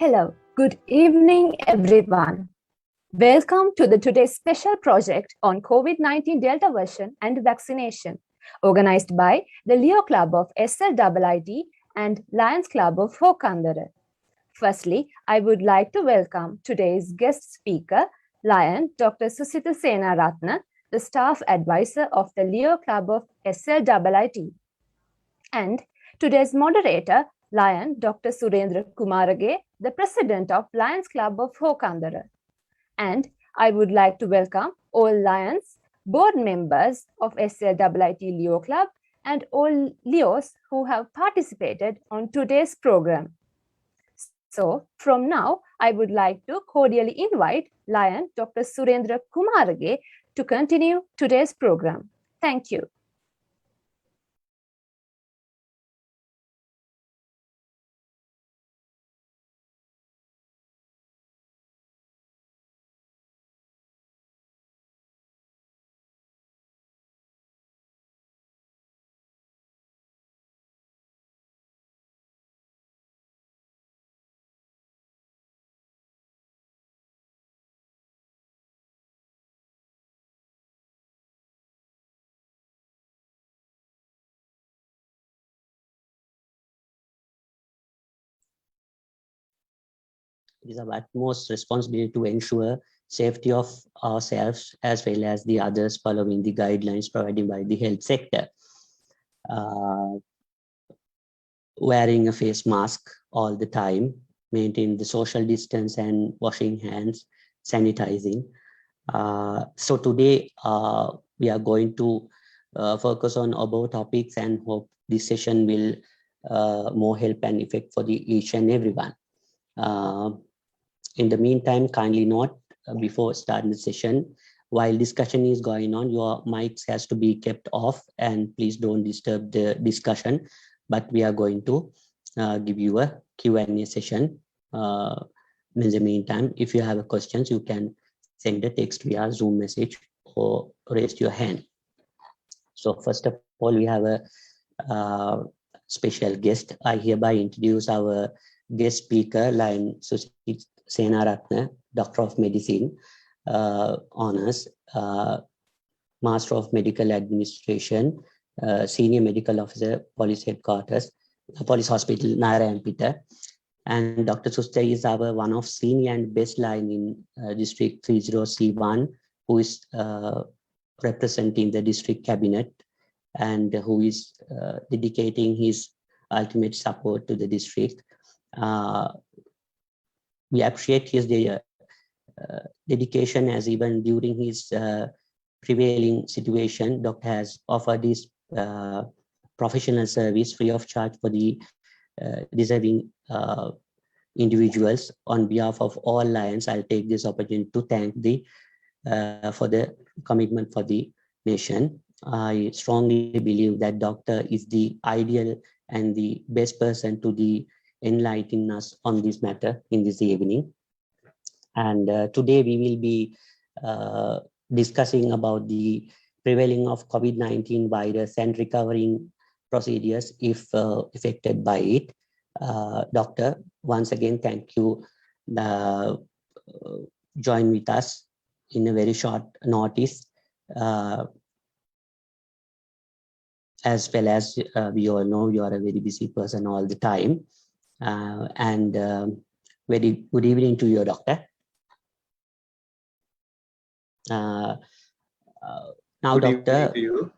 Hello, good evening, everyone. Welcome to the today's special project on COVID-19 Delta version and vaccination, organized by the Leo Club of SLIIT and Lions Club of Hokandara. Firstly, I would like to welcome today's guest speaker, Lion Dr. Susitha Senaratne, the staff advisor of the Leo Club of SLIIT, and today's moderator, Lion Dr. Surendra Kumarage, the president of Lions Club of Hokandara. And I would like to welcome all Lions board members of SLIIT Leo Club and all Leos who have participated on today's program. So from now, I would like to cordially invite Lion Dr. Surendra Kumarage to continue today's program. Thank you. It is our utmost responsibility to ensure safety of ourselves as well as the others following the guidelines provided by the health sector. Wearing a face mask all the time, maintain the social distance and washing hands, sanitizing. So today we are going to focus on above topics and hope this session will more help and effect for each and everyone. In the meantime, kindly note before starting the session, while discussion is going on, your mics has to be kept off and please don't disturb the discussion. But we are going to give you a Q&A session. In the meantime, if you have questions, you can send a text via Zoom message or raise your hand. So first of all, we have a special guest. I hereby introduce our guest speaker, Lion Susitha Senaratne, Doctor of Medicine, Honours, Master of Medical Administration, Senior Medical Officer, Police Headquarters, Police Hospital, Narayanpeta. And Dr. Susitha is our one of senior and best line in District 30C1, who is representing the district cabinet and who is dedicating his ultimate support to the district. We appreciate his dedication, as even during his prevailing situation, Doctor has offered his professional service free of charge for the deserving individuals. On behalf of all Lions, I'll take this opportunity to thank for the commitment for the nation. I strongly believe that Doctor is the ideal and the best person to enlighten us on this matter in this evening. And today we will be discussing about the prevailing of COVID-19 virus and recovering procedures if affected by it. Doctor, once again, thank you. Join with us in a very short notice. As well as we all know, you are a very busy person all the time. Very good evening to you, Doctor. Now, good Doctor. To you.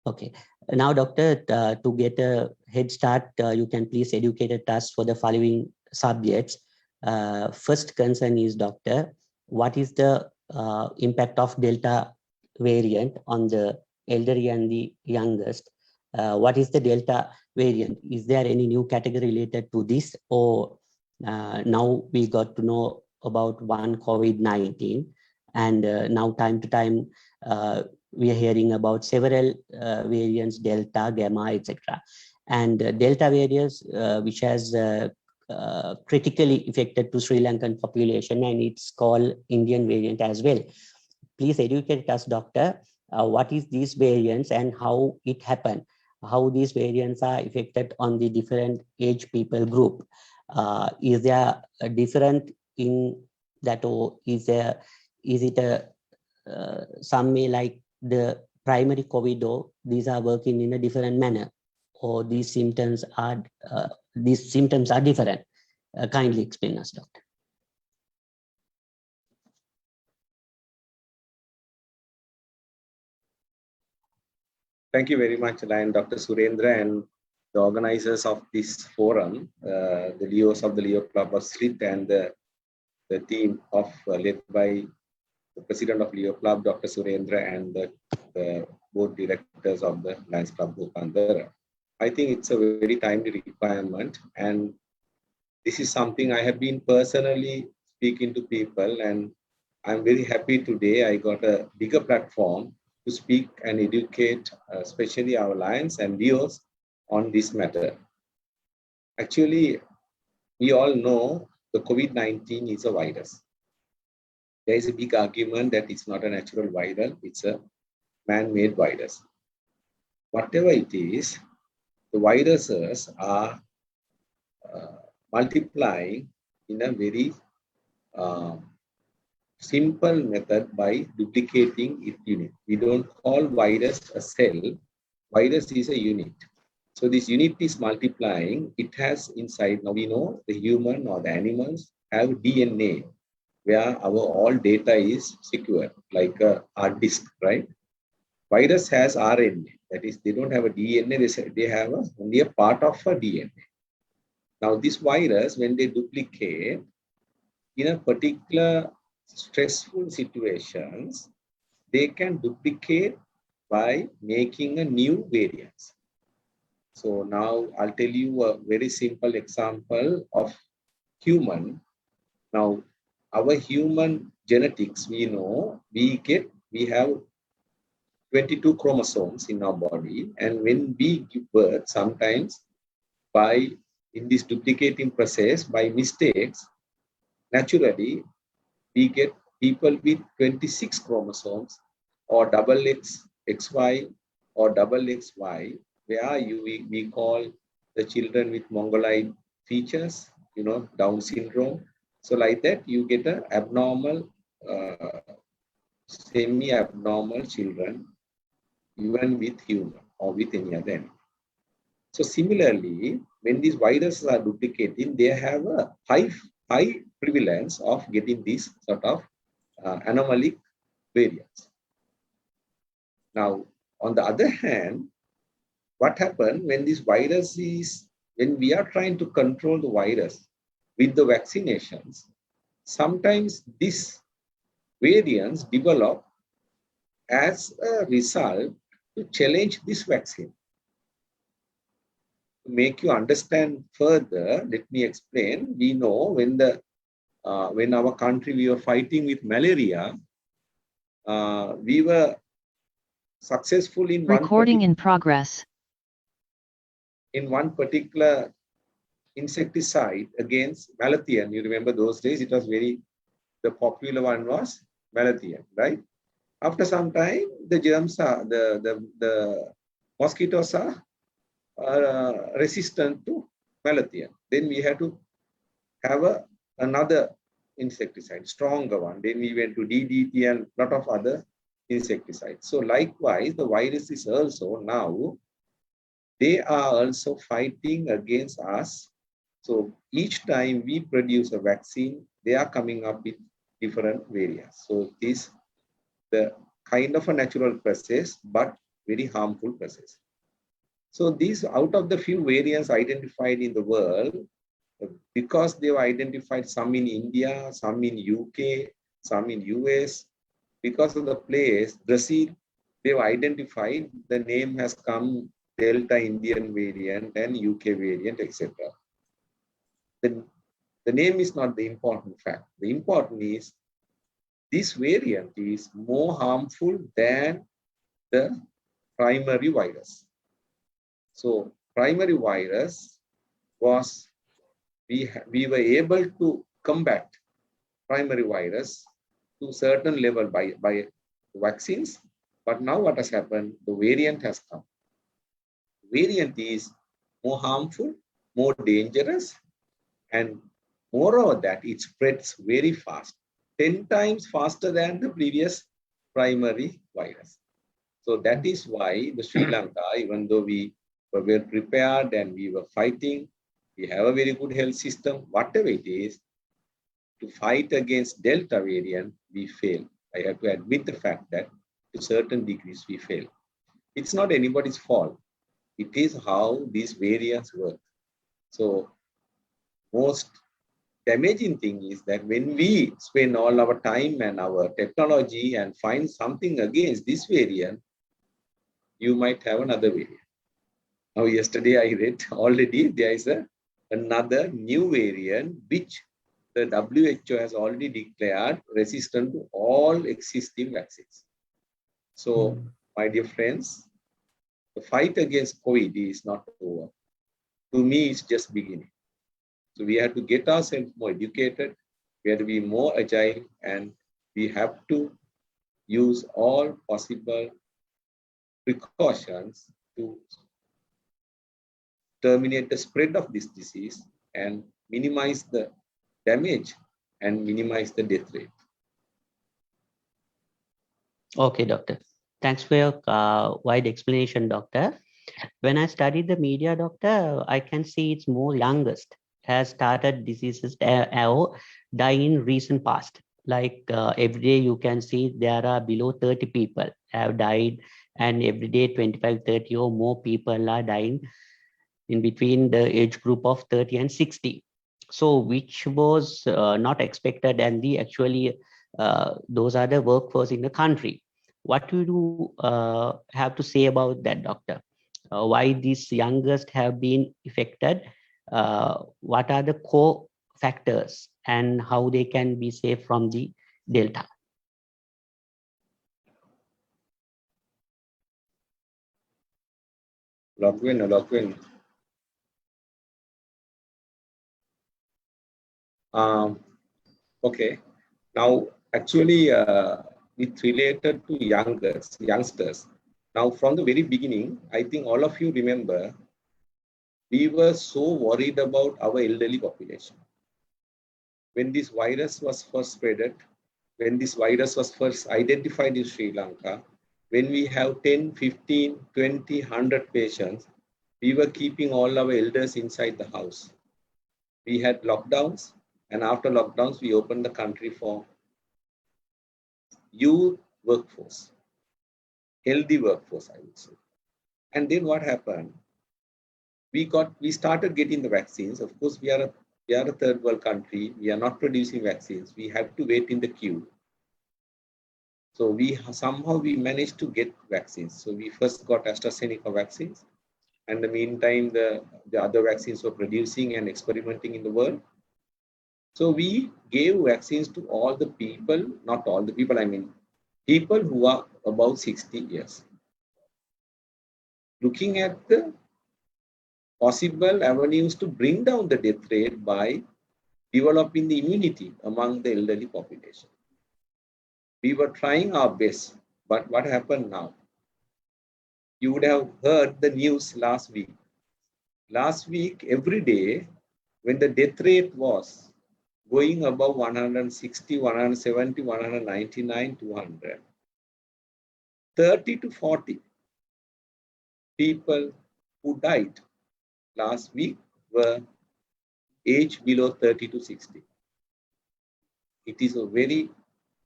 Okay. Now, Doctor, to get a head start, you can please educate us for the following subjects. First concern is, Doctor, what is the impact of Delta variant on the elderly and the youngest? What is the Delta variant? Is there any new category related to this, or now we got to know about one COVID-19, and now time to time we are hearing about several variants, Delta, Gamma, etc. And Delta variants, which has critically affected to Sri Lankan population, and it's called Indian variant as well. Please educate us, Doctor. What is these variants and how it happened? How these variants are affected on the different age people group? Is there a different in that, or is it a some way like the primary COVID, or these are working in a different manner, or these symptoms are different? Kindly explain us, doctor. Thank you very much, Lion Dr. Surendra, and the organizers of this forum, the Leos of the Leo Club of Slit, and the team of led by the president of Leo Club, Dr. Surendra, and the board directors of the Lions Club, Bhupandara. I think it's a very timely requirement, and this is something I have been personally speaking to people, and I'm very happy today I got a bigger platform to speak and educate, especially our Lions and Leos, on this matter. Actually, we all know the COVID-19 is a virus. There is a big argument that it's not a natural virus, it's a man-made virus. Whatever it is, the viruses are multiplying in a very simple method by duplicating its unit. We don't call virus a cell, virus is a unit. So this unit is multiplying, it has inside, now we know the human or the animals have DNA, where our all data is secure, like a hard disk, right? Virus has RNA, that is, they don't have a DNA, they have only a part of a DNA. Now this virus, when they duplicate in a particular stressful situations, they can duplicate by making a new variant. So now I'll tell you a very simple example of human. Now, our human genetics, we know we have 22 chromosomes in our body, and when we give birth, sometimes in this duplicating process, by mistakes, naturally, we get people with 26 chromosomes or double XY or double XY, where we call the children with mongoloid features, Down syndrome. So like that, you get an abnormal, semi-abnormal children, even with human or with any other animal. So similarly, when these viruses are duplicating, they have a high prevalence of getting these sort of anomalic variants. Now, on the other hand, what happens when this virus when we are trying to control the virus with the vaccinations, sometimes these variants develop as a result to challenge this vaccine. To make you understand further, let me explain. We know when our country we were fighting with malaria, we were successful in one particular insecticide against malathion. You remember those days, it was the popular one was malathion, right? After some time, the germs are, the mosquitoes are resistant to malathion. Then we had to have another insecticide, stronger one. Then we went to DDT and a lot of other insecticides. So likewise, the virus is also now, they are also fighting against us. So each time we produce a vaccine, they are coming up with different variants. So this the kind of a natural process, but very harmful process. So these, out of the few variants identified in the world, because they were identified some in India, some in UK, some in US, because of the place, Brazil, they were identified, the name has come Delta Indian variant and UK variant, etc. The name is not the important fact. The important is this variant is more harmful than the primary virus. So primary virus was, we were able to combat primary virus to certain level by vaccines. But now what has happened, the variant has come. Variant is more harmful, more dangerous, And moreover that, it spreads very fast, 10 times faster than the previous primary virus. So that is why the Sri Lanka, even though we were well prepared and we were fighting, we have a very good health system, whatever it is, to fight against Delta variant, we fail. I have to admit the fact that to certain degrees we fail. It's not anybody's fault. It is how these variants work. So most damaging thing is that when we spend all our time and our technology and find something against this variant, you might have another variant. Now, yesterday I read already there is another new variant which the WHO has already declared resistant to all existing vaccines. So, my dear friends, the fight against COVID is not over. To me, it's just beginning. So we have to get ourselves more educated, we have to be more agile, and we have to use all possible precautions to terminate the spread of this disease and minimize the damage and minimize the death rate. Okay, doctor. Thanks for your wide explanation, doctor. When I studied the media, doctor, I can see it's more youngest has started diseases dying in recent past. Like every day you can see there are below 30 people have died, and every day 25, 30 or more people are dying in between the age group of 30 and 60. So which was not expected, and the actually those are the workforce in the country. What do you have to say about that, doctor? Why these youngest have been affected? What are the core factors and how they can be saved from the Delta? Logwin. Okay. Now, actually, it's related to youngsters. Now, from the very beginning, I think all of you remember, we were so worried about our elderly population. When this virus was first spreaded, when this virus was first identified in Sri Lanka, when we have 10, 15, 20, 100 patients, we were keeping all our elders inside the house. We had lockdowns, and after lockdowns, we opened the country for youth workforce, healthy workforce, I would say. And then what happened? We started getting the vaccines. Of course, we are a third world country. We are not producing vaccines. We have to wait in the queue. So somehow we managed to get vaccines. So we first got AstraZeneca vaccines. And in the meantime, the other vaccines were producing and experimenting in the world. So we gave vaccines to all the people, not all the people, I mean, people who are above 60 years. Looking at the possible avenues to bring down the death rate by developing the immunity among the elderly population. We were trying our best, but what happened now? You would have heard the news last week. Last week, every day, when the death rate was going above 160, 170, 199, 200, 30 to 40 people who died last week were aged below 30 to 60. It is a very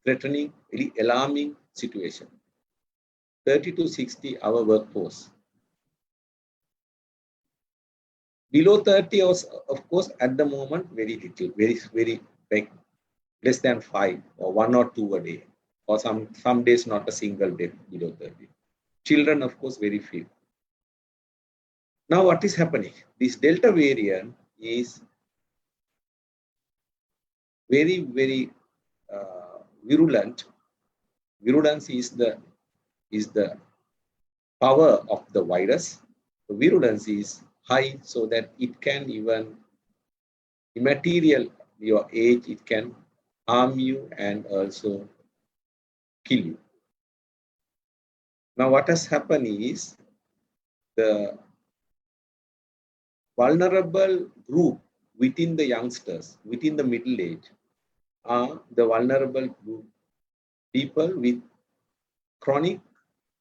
threatening, very alarming situation. 30 to 60, our workforce. Below 30, of course, at the moment, very little, very like less than 5 or 1 or 2 a day, or some days not a single day below 30. Children, of course, very few. Now, what is happening? This Delta variant is very, very virulent. Virulence is the power of the virus. The virulence is high, so that it can even immaterial your age, it can harm you and also kill you. Now, what has happened is the vulnerable group within the youngsters, within the middle age, are the vulnerable group, people with chronic,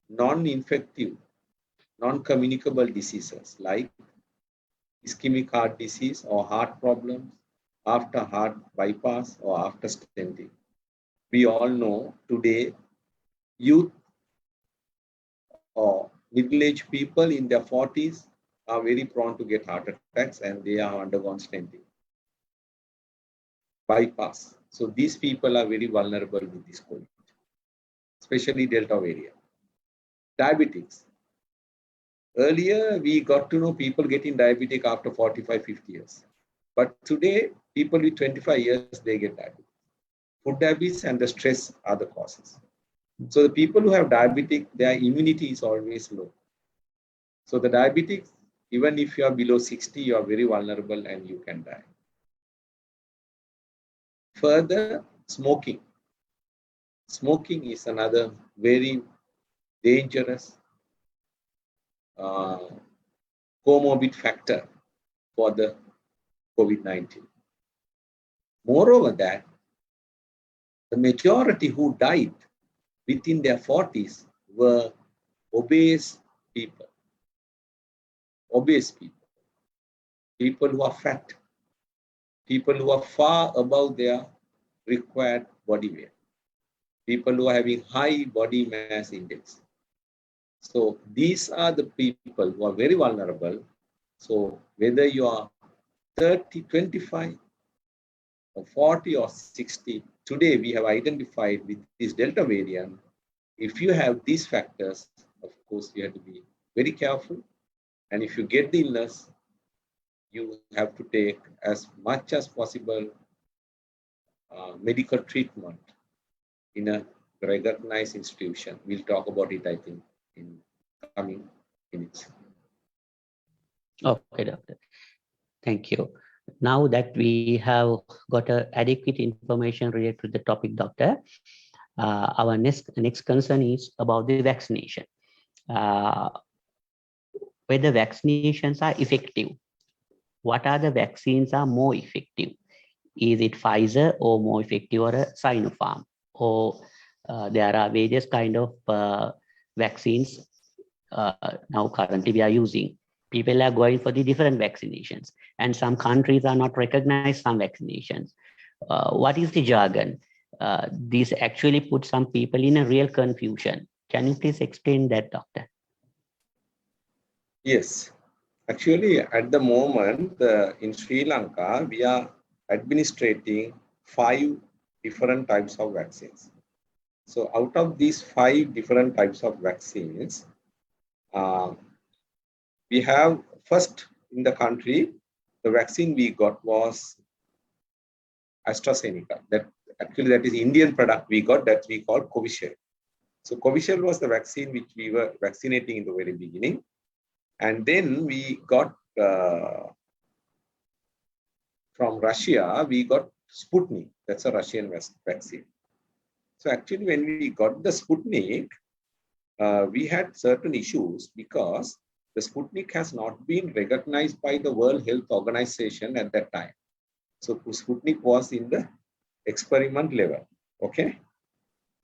non-infective, non-communicable diseases like ischemic heart disease or heart problems after heart bypass or after stenting. We all know today youth or middle-aged people in their 40s are very prone to get heart attacks and they have undergone stenting. Bypass. So these people are very vulnerable with this COVID, especially Delta variant. Diabetics. Earlier, we got to know people getting diabetic after 45, 50 years. But today, people with 25 years, they get diabetes. Food habits and the stress are the causes. So the people who have diabetic, their immunity is always low. So the diabetics, even if you are below 60, you are very vulnerable and you can die. Further, smoking. Smoking is another very dangerous comorbid factor for the COVID-19. Moreover, that the majority who died within their 40s were obese people. Obese people. People who are fat. People who are far above their required body weight. People who are having high body mass index. So these are the people who are very vulnerable. So whether you are 30, 25, or 40 or 60, today we have identified with this Delta variant, if you have these factors, of course, you have to be very careful. And if you get the illness, you have to take as much as possible medical treatment in a recognized institution. We'll talk about it, I think, in coming minutes. Okay, doctor. Thank you. Now that we have got adequate information related to the topic, doctor, our next concern is about the vaccination. Whether vaccinations are effective. What are the vaccines are more effective? Is it Pfizer or more effective or a Sinopharm? Or there are various kind of vaccines now currently we are using. People are going for the different vaccinations and some countries are not recognized some vaccinations. What is the jargon? This actually puts some people in a real confusion. Can you please explain that, doctor? Yes. Actually, at the moment, in Sri Lanka, we are administrating 5 different types of vaccines. So out of these 5 different types of vaccines, we have first in the country, the vaccine we got was AstraZeneca. That is Indian product we got that we call Covishield. So Covishield was the vaccine which we were vaccinating in the very beginning. And then we got from Russia, we got Sputnik. That's a Russian vaccine. So actually, when we got the Sputnik, we had certain issues because the Sputnik has not been recognized by the World Health Organization at that time. So Sputnik was in the experiment level. Okay.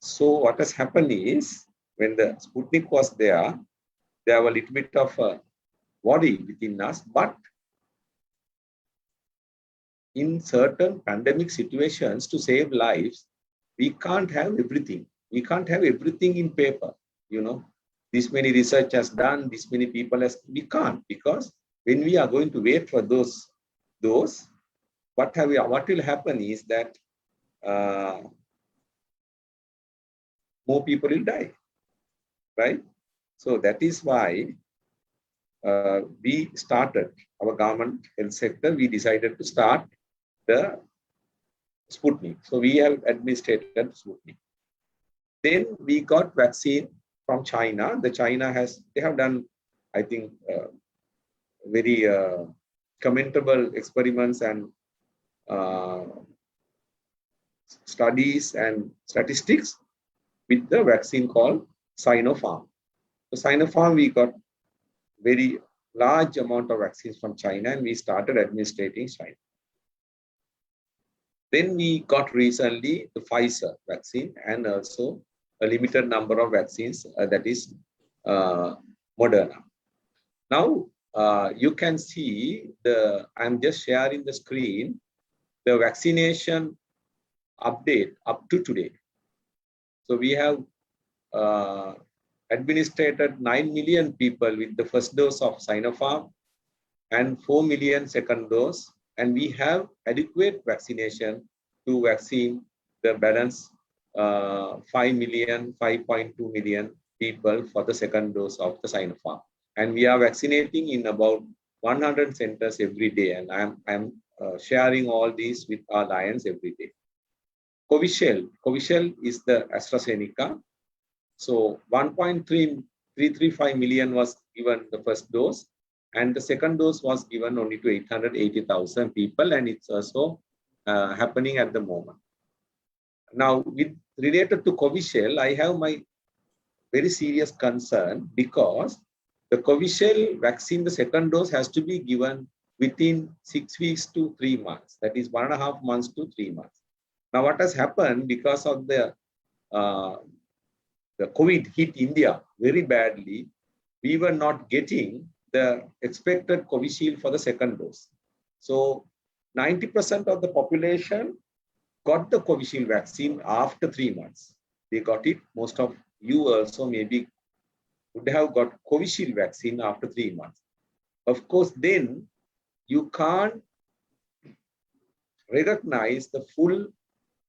So what has happened is when the Sputnik was there were a little bit of a worry within us, but in certain pandemic situations to save lives, we can't have everything. We can't have everything in paper. You know, this many research has done, this many people has, we can't, because when we are going to wait for those, what will happen is that more people will die, right? So that is why we started, our government health sector, we decided to start the Sputnik. So we have administered Sputnik. Then we got vaccine from China. They have done, I think, very commendable experiments and studies and statistics with the vaccine called Sinopharm. So Sinopharm, we got very large amount of vaccines from China and we started administrating China. Then we got recently the Pfizer vaccine and also a limited number of vaccines, that is Moderna. Now, you can see I'm just sharing the screen, the vaccination update up to today. So we have administered 9 million people with the first dose of Sinopharm and 4 million second dose. And we have adequate vaccination to vaccine the balance 5.2 million people for the second dose of the Sinopharm. And we are vaccinating in about 100 centers every day. And I'm sharing all these with our Lions every day. Covishield is the AstraZeneca. So 1.335 million was given the first dose, and the second dose was given only to 880,000 people, and it's also happening at the moment. Now, related to Covishield, I have my very serious concern because the Covishield vaccine, the second dose has to be given within 6 weeks to 3 months. That is 1.5 months to 3 months. Now, what has happened because of the COVID hit India very badly, we were not getting the expected Covishield for the second dose. So 90% of the population got the Covishield vaccine after 3 months. They got it. Most of you also maybe would have got Covishield vaccine after 3 months. Of course, then you can't recognize the full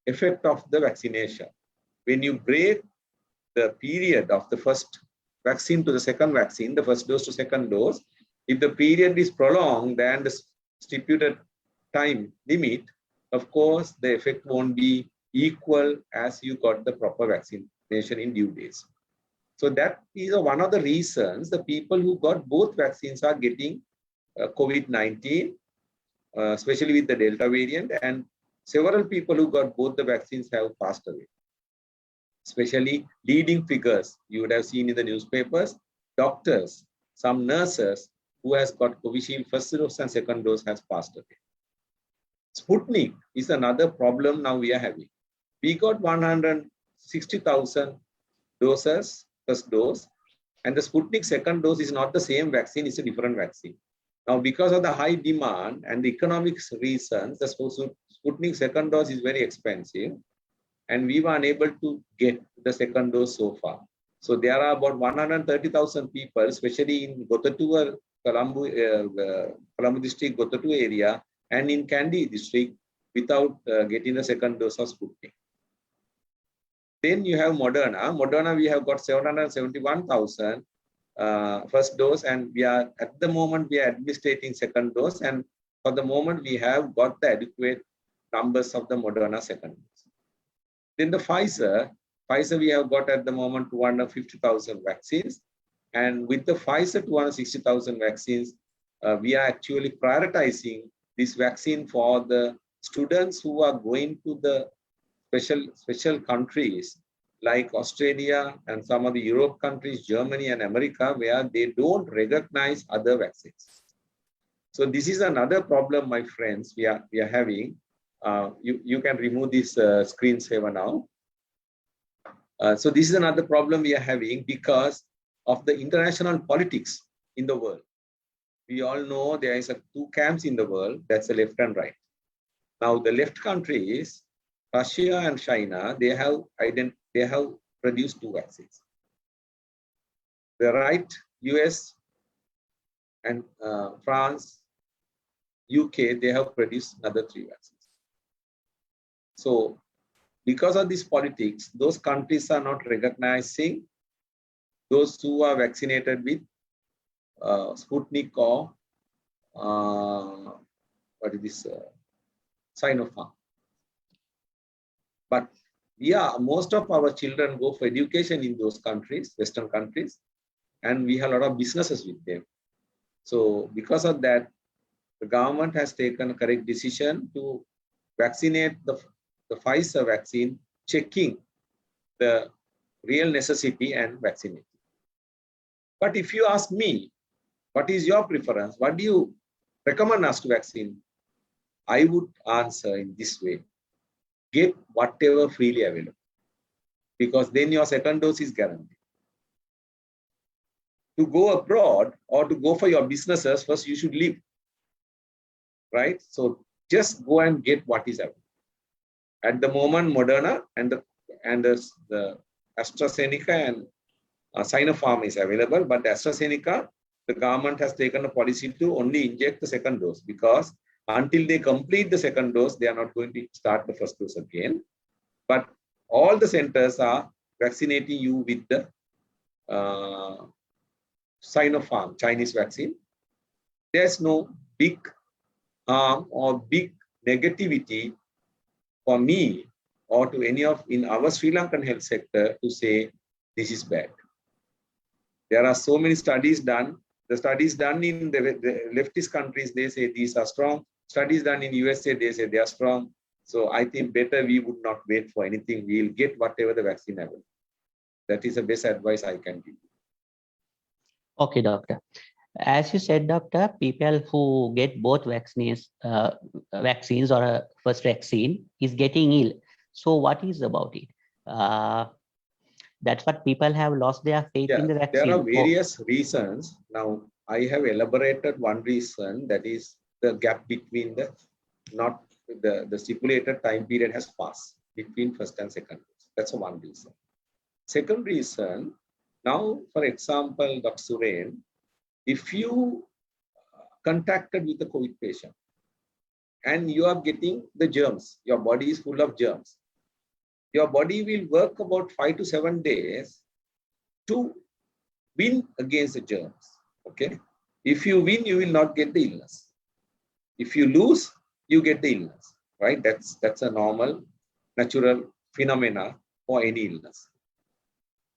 effect of the vaccination. When you break the period of the first vaccine to the second vaccine, the first dose to second dose, if the period is prolonged than the stipulated time limit, of course, the effect won't be equal as you got the proper vaccination in due days. So that is one of the reasons the people who got both vaccines are getting COVID-19, especially with the Delta variant, and several people who got both the vaccines have passed away. Especially leading figures, you would have seen in the newspapers, doctors, some nurses who has got Covishield first dose and second dose has passed away. Sputnik is another problem now we are having. We got 160,000 doses, first dose, and the Sputnik second dose is not the same vaccine, it's a different vaccine. Now, because of the high demand and the economic reasons, the Sputnik second dose is very expensive, and we were unable to get the second dose so far. So there are about 130,000 people, especially in Gotatua, Colombo district, Gotatua area, and in Kandy district, without getting the second dose of Sputnik. Then you have Moderna. Moderna, we have got 771,000 first dose, and we are at the moment we are administrating second dose, and for the moment we have got the adequate numbers of the Moderna second dose. Then the Pfizer we have got at the moment 250,000 vaccines, and with the Pfizer 260,000 vaccines, we are actually prioritizing this vaccine for the students who are going to the special countries like Australia and some of the Europe countries, Germany and America, where they don't recognize other vaccines. So this is another problem, my friends, we are having. You can remove this screensaver now. So this is another problem we are having because of the international politics in the world. We all know there is two camps in the world, that's the left and right. Now the left countries, Russia and China, they have produced two vaccines. The right, US and France, UK, they have produced another 3 vaccines. So because of this politics, those countries are not recognizing those who are vaccinated with Sputnik or what is this, Sinopharm. But most of our children go for education in those countries, Western countries, and we have a lot of businesses with them. So because of that, the government has taken a correct decision to vaccinate the Pfizer vaccine, checking the real necessity and vaccinating. But if you ask me, what is your preference? What do you recommend us to vaccine? I would answer in this way. get whatever freely available, because then your second dose is guaranteed. To go abroad or to go for your businesses, first you should leave, right? So just go and get what is available. At the moment, Moderna and the AstraZeneca and Sinopharm is available, but AstraZeneca, the government has taken a policy to only inject the second dose, because until they complete the second dose, they are not going to start the first dose again. But all the centers are vaccinating you with the Sinopharm, Chinese vaccine. There's no big harm or big negativity for me or to any of in our Sri Lankan health sector to say this is bad. There are so many studies done. The studies done in the leftist countries, they say these are strong. Studies done in USA, they say they are strong. So I think better we would not wait for anything. We'll get whatever the vaccine available. That is the best advice I can give. Okay, doctor. As you said, doctor, people who get both vaccines or a first vaccine is getting ill. So what is about it? That's what people have lost their faith in the vaccine. There are various reasons. Now, I have elaborated one reason, that is the gap between the stipulated time period has passed between first and second dose. That's one reason. Second reason, now, for example, Dr. Suren, if you contacted with a COVID patient and you are getting the germs, your body is full of germs, your body will work about 5 to 7 days to win against the germs. Okay. If you win, you will not get the illness. If you lose, you get the illness, right? That's a normal, natural phenomena for any illness.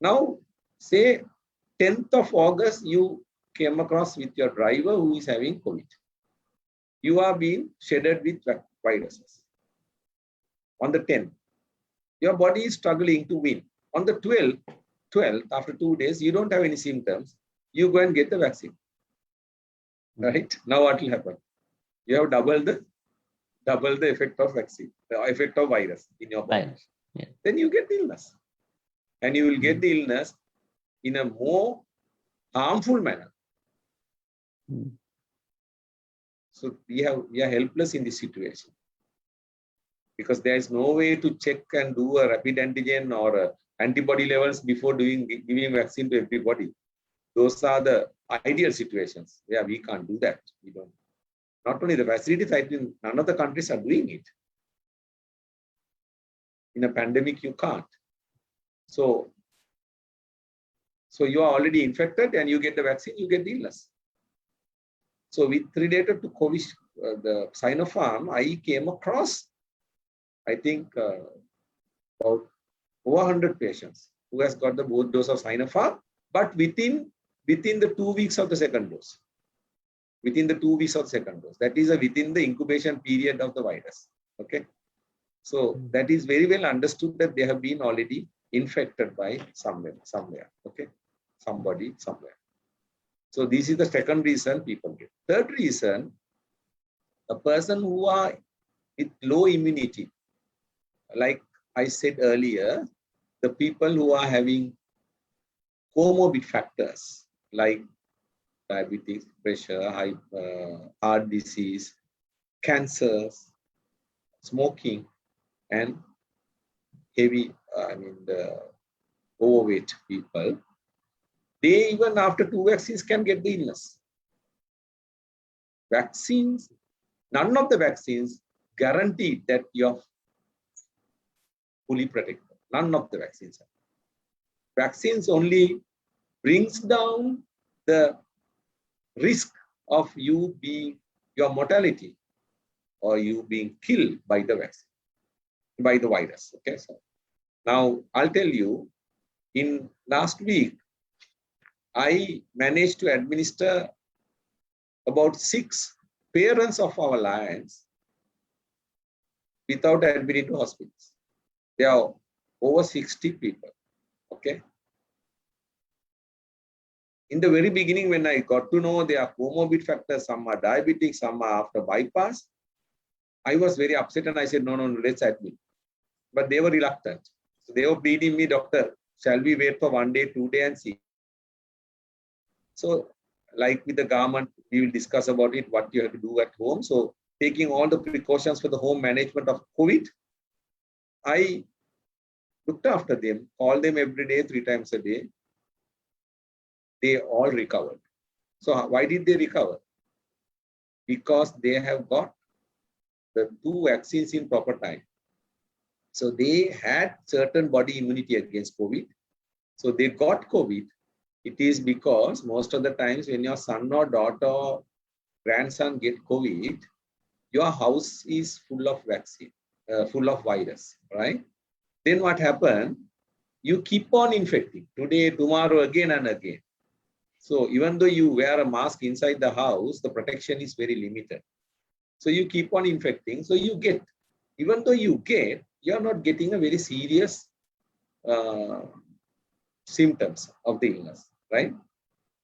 Now, say 10th of August, you came across with your driver who is having COVID. You are being shedded with viruses. On the 10th, your body is struggling to win. On the 12th, after 2 days, you don't have any symptoms. You go and get the vaccine. Right? Now what will happen? You have double the effect of vaccine, the effect of virus in your body. Yeah. Then you get the illness. And you will get the illness in a more harmful manner. So we are helpless in this situation, because there is no way to check and do a rapid antigen or antibody levels before giving vaccine to everybody. Those are the ideal situations where we can't do that. We don't. Not only the facilities, I think none of the countries are doing it. In a pandemic, you can't. So you are already infected and you get the vaccine, you get the illness. So with related to COVID, the Sinopharm, I came across, I think, about over 100 patients who has got the both dose of Sinopharm, but within the 2 weeks of the second dose. Within the 2 weeks of the second dose. That is within the incubation period of the virus. Okay. So that is very well understood that they have been already infected by somewhere. Okay. Somebody, somewhere. So this is the second reason people get. Third reason, a person who are with low immunity, like I said earlier, the people who are having comorbid factors like diabetes, pressure, heart disease, cancers, smoking, and heavy, the overweight people, they even after 2 vaccines can get the illness. Vaccines, none of the vaccines guarantee that you're fully protected. None of the vaccines are. Vaccines only brings down the risk of you being, your mortality, or you being killed by the vaccine, by the virus. Okay, so now I'll tell you, in last week, I managed to administer about 6 parents of our lions without admitting to hospitals. There are over 60 people. Okay. In the very beginning, when I got to know there are comorbid factors, some are diabetic, some are after bypass, I was very upset and I said, no, let's admit. but they were reluctant. So they were pleading me, doctor, shall we wait for 1 day, 2 days and see? So like with the government, we will discuss about it, what you have to do at home. So taking all the precautions for the home management of COVID, I looked after them, called them every day, 3 times a day. They all recovered. So why did they recover? Because they have got the 2 vaccines in proper time. So they had certain body immunity against COVID. So they got COVID. It is because most of the times when your son or daughter or grandson get COVID, your house is full of vaccine, full of virus, right? Then what happened? You keep on infecting today, tomorrow, again and again. So even though you wear a mask inside the house, the protection is very limited. So you keep on infecting. So you get, even though you get, you're not getting a very serious symptoms of the illness, right?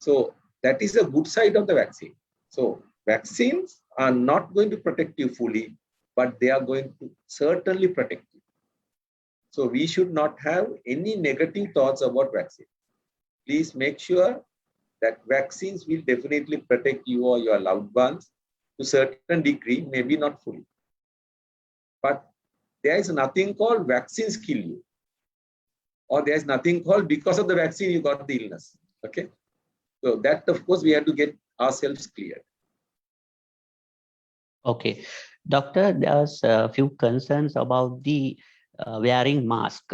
So that is a good side of the vaccine. So vaccines are not going to protect you fully, but they are going to certainly protect you. So we should not have any negative thoughts about vaccine. Please make sure that vaccines will definitely protect you or your loved ones to a certain degree, maybe not fully. But there is nothing called vaccines kill you. Or there is nothing called because of the vaccine you got the illness. Okay. So that, of course, we have to get ourselves clear. Okay. Doctor, there's a few concerns about the wearing mask.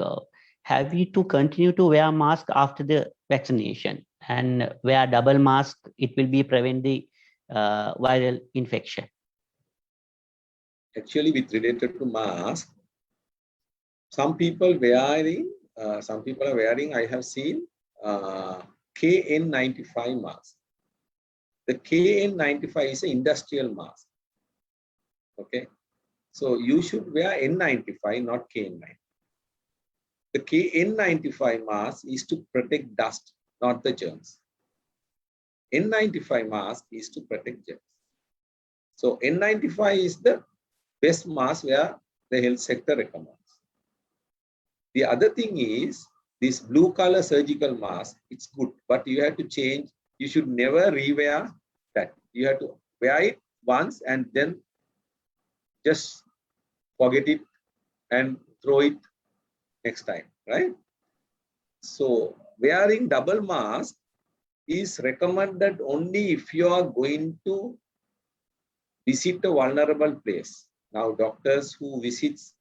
Have we to continue to wear mask after the vaccination, and wear double mask? It will be prevent the viral infection. Actually, with related to mask, some people wearing, I have seen KN95 mask. The KN95 is an industrial mask. Okay. So you should wear N95, not KN95. The KN95 mask is to protect dust, not the germs. N95 mask is to protect germs. So N95 is the best mask where the health sector recommends. The other thing is this blue color surgical mask, it's good, but you have to change. You should never rewear that. You have to wear it once and then just forget it and throw it next time, right? So wearing double mask is recommended only if you are going to visit a vulnerable place. Now, doctors who visits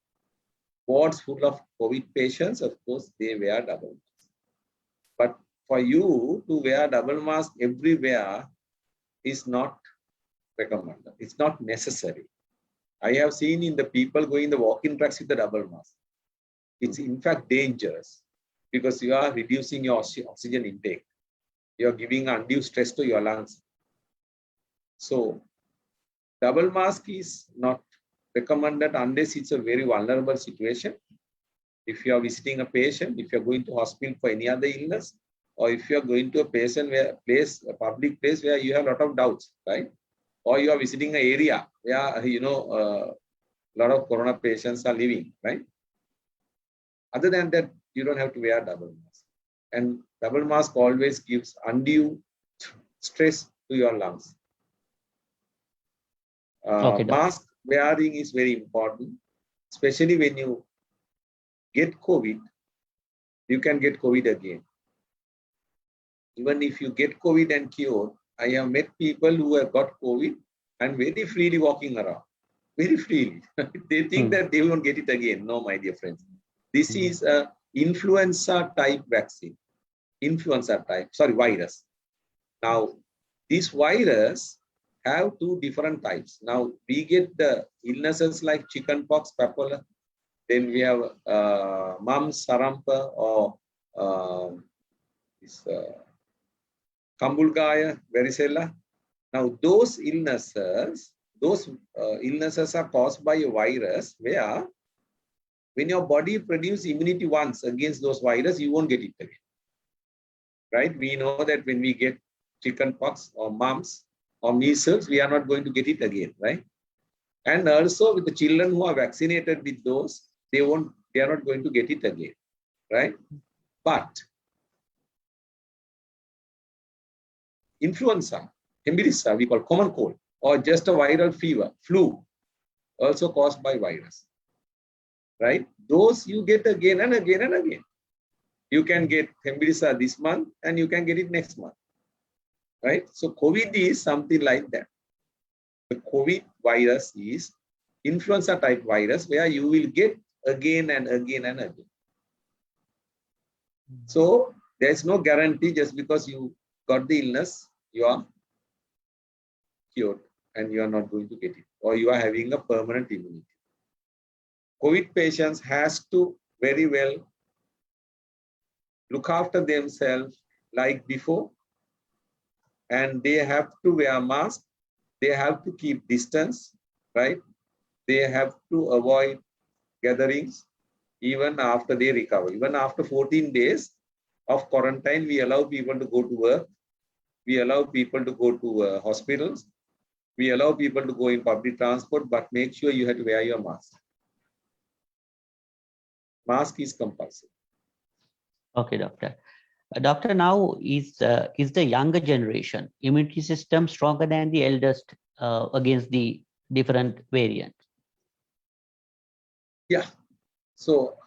wards full of COVID patients, of course, they wear double mask. But for you to wear double mask everywhere is not recommended. It's not necessary. I have seen in the people going the walk-in tracks with the double mask. It's in fact dangerous because you are reducing your oxygen intake. You are giving undue stress to your lungs. So double mask is not recommended unless it's a very vulnerable situation. If you are visiting a patient, if you're going to hospital for any other illness, or if you're going to a public place where you have a lot of doubts, right? Or you are visiting an area where, a lot of corona patients are living, right? Other than that, you don't have to wear double mask. And double mask always gives undue stress to your lungs. Okay, mask wearing is very important, especially when you get COVID, you can get COVID again. Even if you get COVID and cured, I have met people who have got COVID and very freely walking around, very freely. They think that they won't get it again. No, my dear friends. This is a influenza type vaccine, virus. Now, this virus have 2 different types. Now, we get the illnesses like chickenpox, papola. Then we have mumps, sarampa, or Kambulgaya, varicella. Now, those illnesses are caused by a virus where when your body produces immunity once against those viruses, you won't get it again. Right? We know that when we get chickenpox or mumps or measles, we are not going to get it again, right? And also with the children who are vaccinated with those, they won't they are not going to get it again, right? But influenza, Hemorrhagia, we call common cold, or just a viral fever, flu, also caused by virus, right? Those you get again and again and again. You can get Hemorrhagia this month and you can get it next month, right? So COVID is something like that. The COVID virus is influenza type virus where you will get again and again and again. So there's no guarantee just because you got the illness, you are cured and you are not going to get it, or you are having a permanent immunity. COVID patients has to very well look after themselves like before, and they have to wear a mask, they have to keep distance, right? They have to avoid gatherings even after they recover. Even after 14 days of quarantine, we allow people to go to work, we allow people to go to hospitals, we allow people to go in public transport, but make sure you have to wear your mask. Mask is compulsory. Okay, doctor. Doctor, now is the younger generation immunity system stronger than the eldest against the different variants? Yeah. So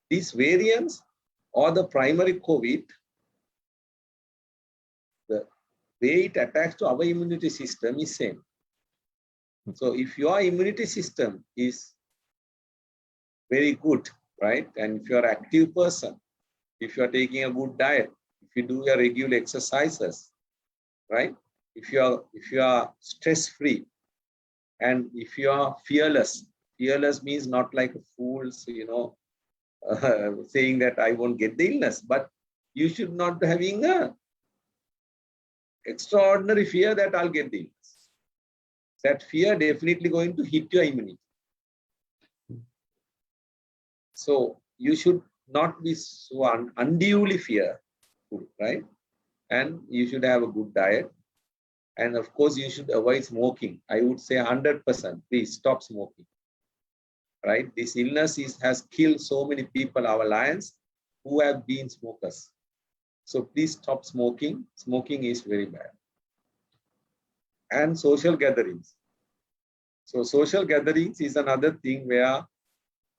these variants or the primary COVID, the way it attacks to our immunity system is same. So if your immunity system is very good, right? And if you're an active person, if you're taking a good diet, if you do your regular exercises, right? If you are stress-free, and if you are fearless means not like a fool, so, saying that I won't get the illness, but you should not be having a extraordinary fear that I'll get the illness. That fear definitely going to hit your immunity. So you should not be so unduly fearful, right? And you should have a good diet. And of course, you should avoid smoking. I would say 100%, please stop smoking, right? This illness has killed so many people, our lions, who have been smokers. So please stop smoking. Smoking is very bad. And social gatherings. So social gatherings is another thing where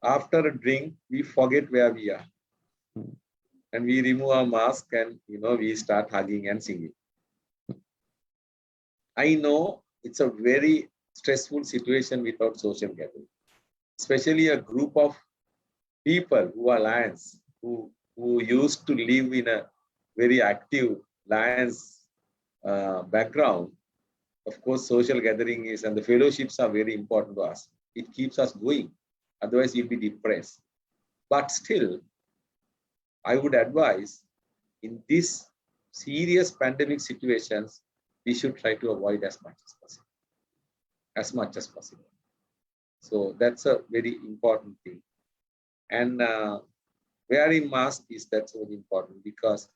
after a drink, we forget where we are. And we remove our mask and, we start hugging and singing. I know it's a very stressful situation without social gathering, especially a group of people who are lions, who used to live in a very active lions background. Of course, social gathering is, and the fellowships are very important to us. It keeps us going. Otherwise, you'll be depressed. But still, I would advise in this serious pandemic situations, we should try to avoid as much as possible. As much as possible. So that's a very important thing. And wearing mask that's very important, because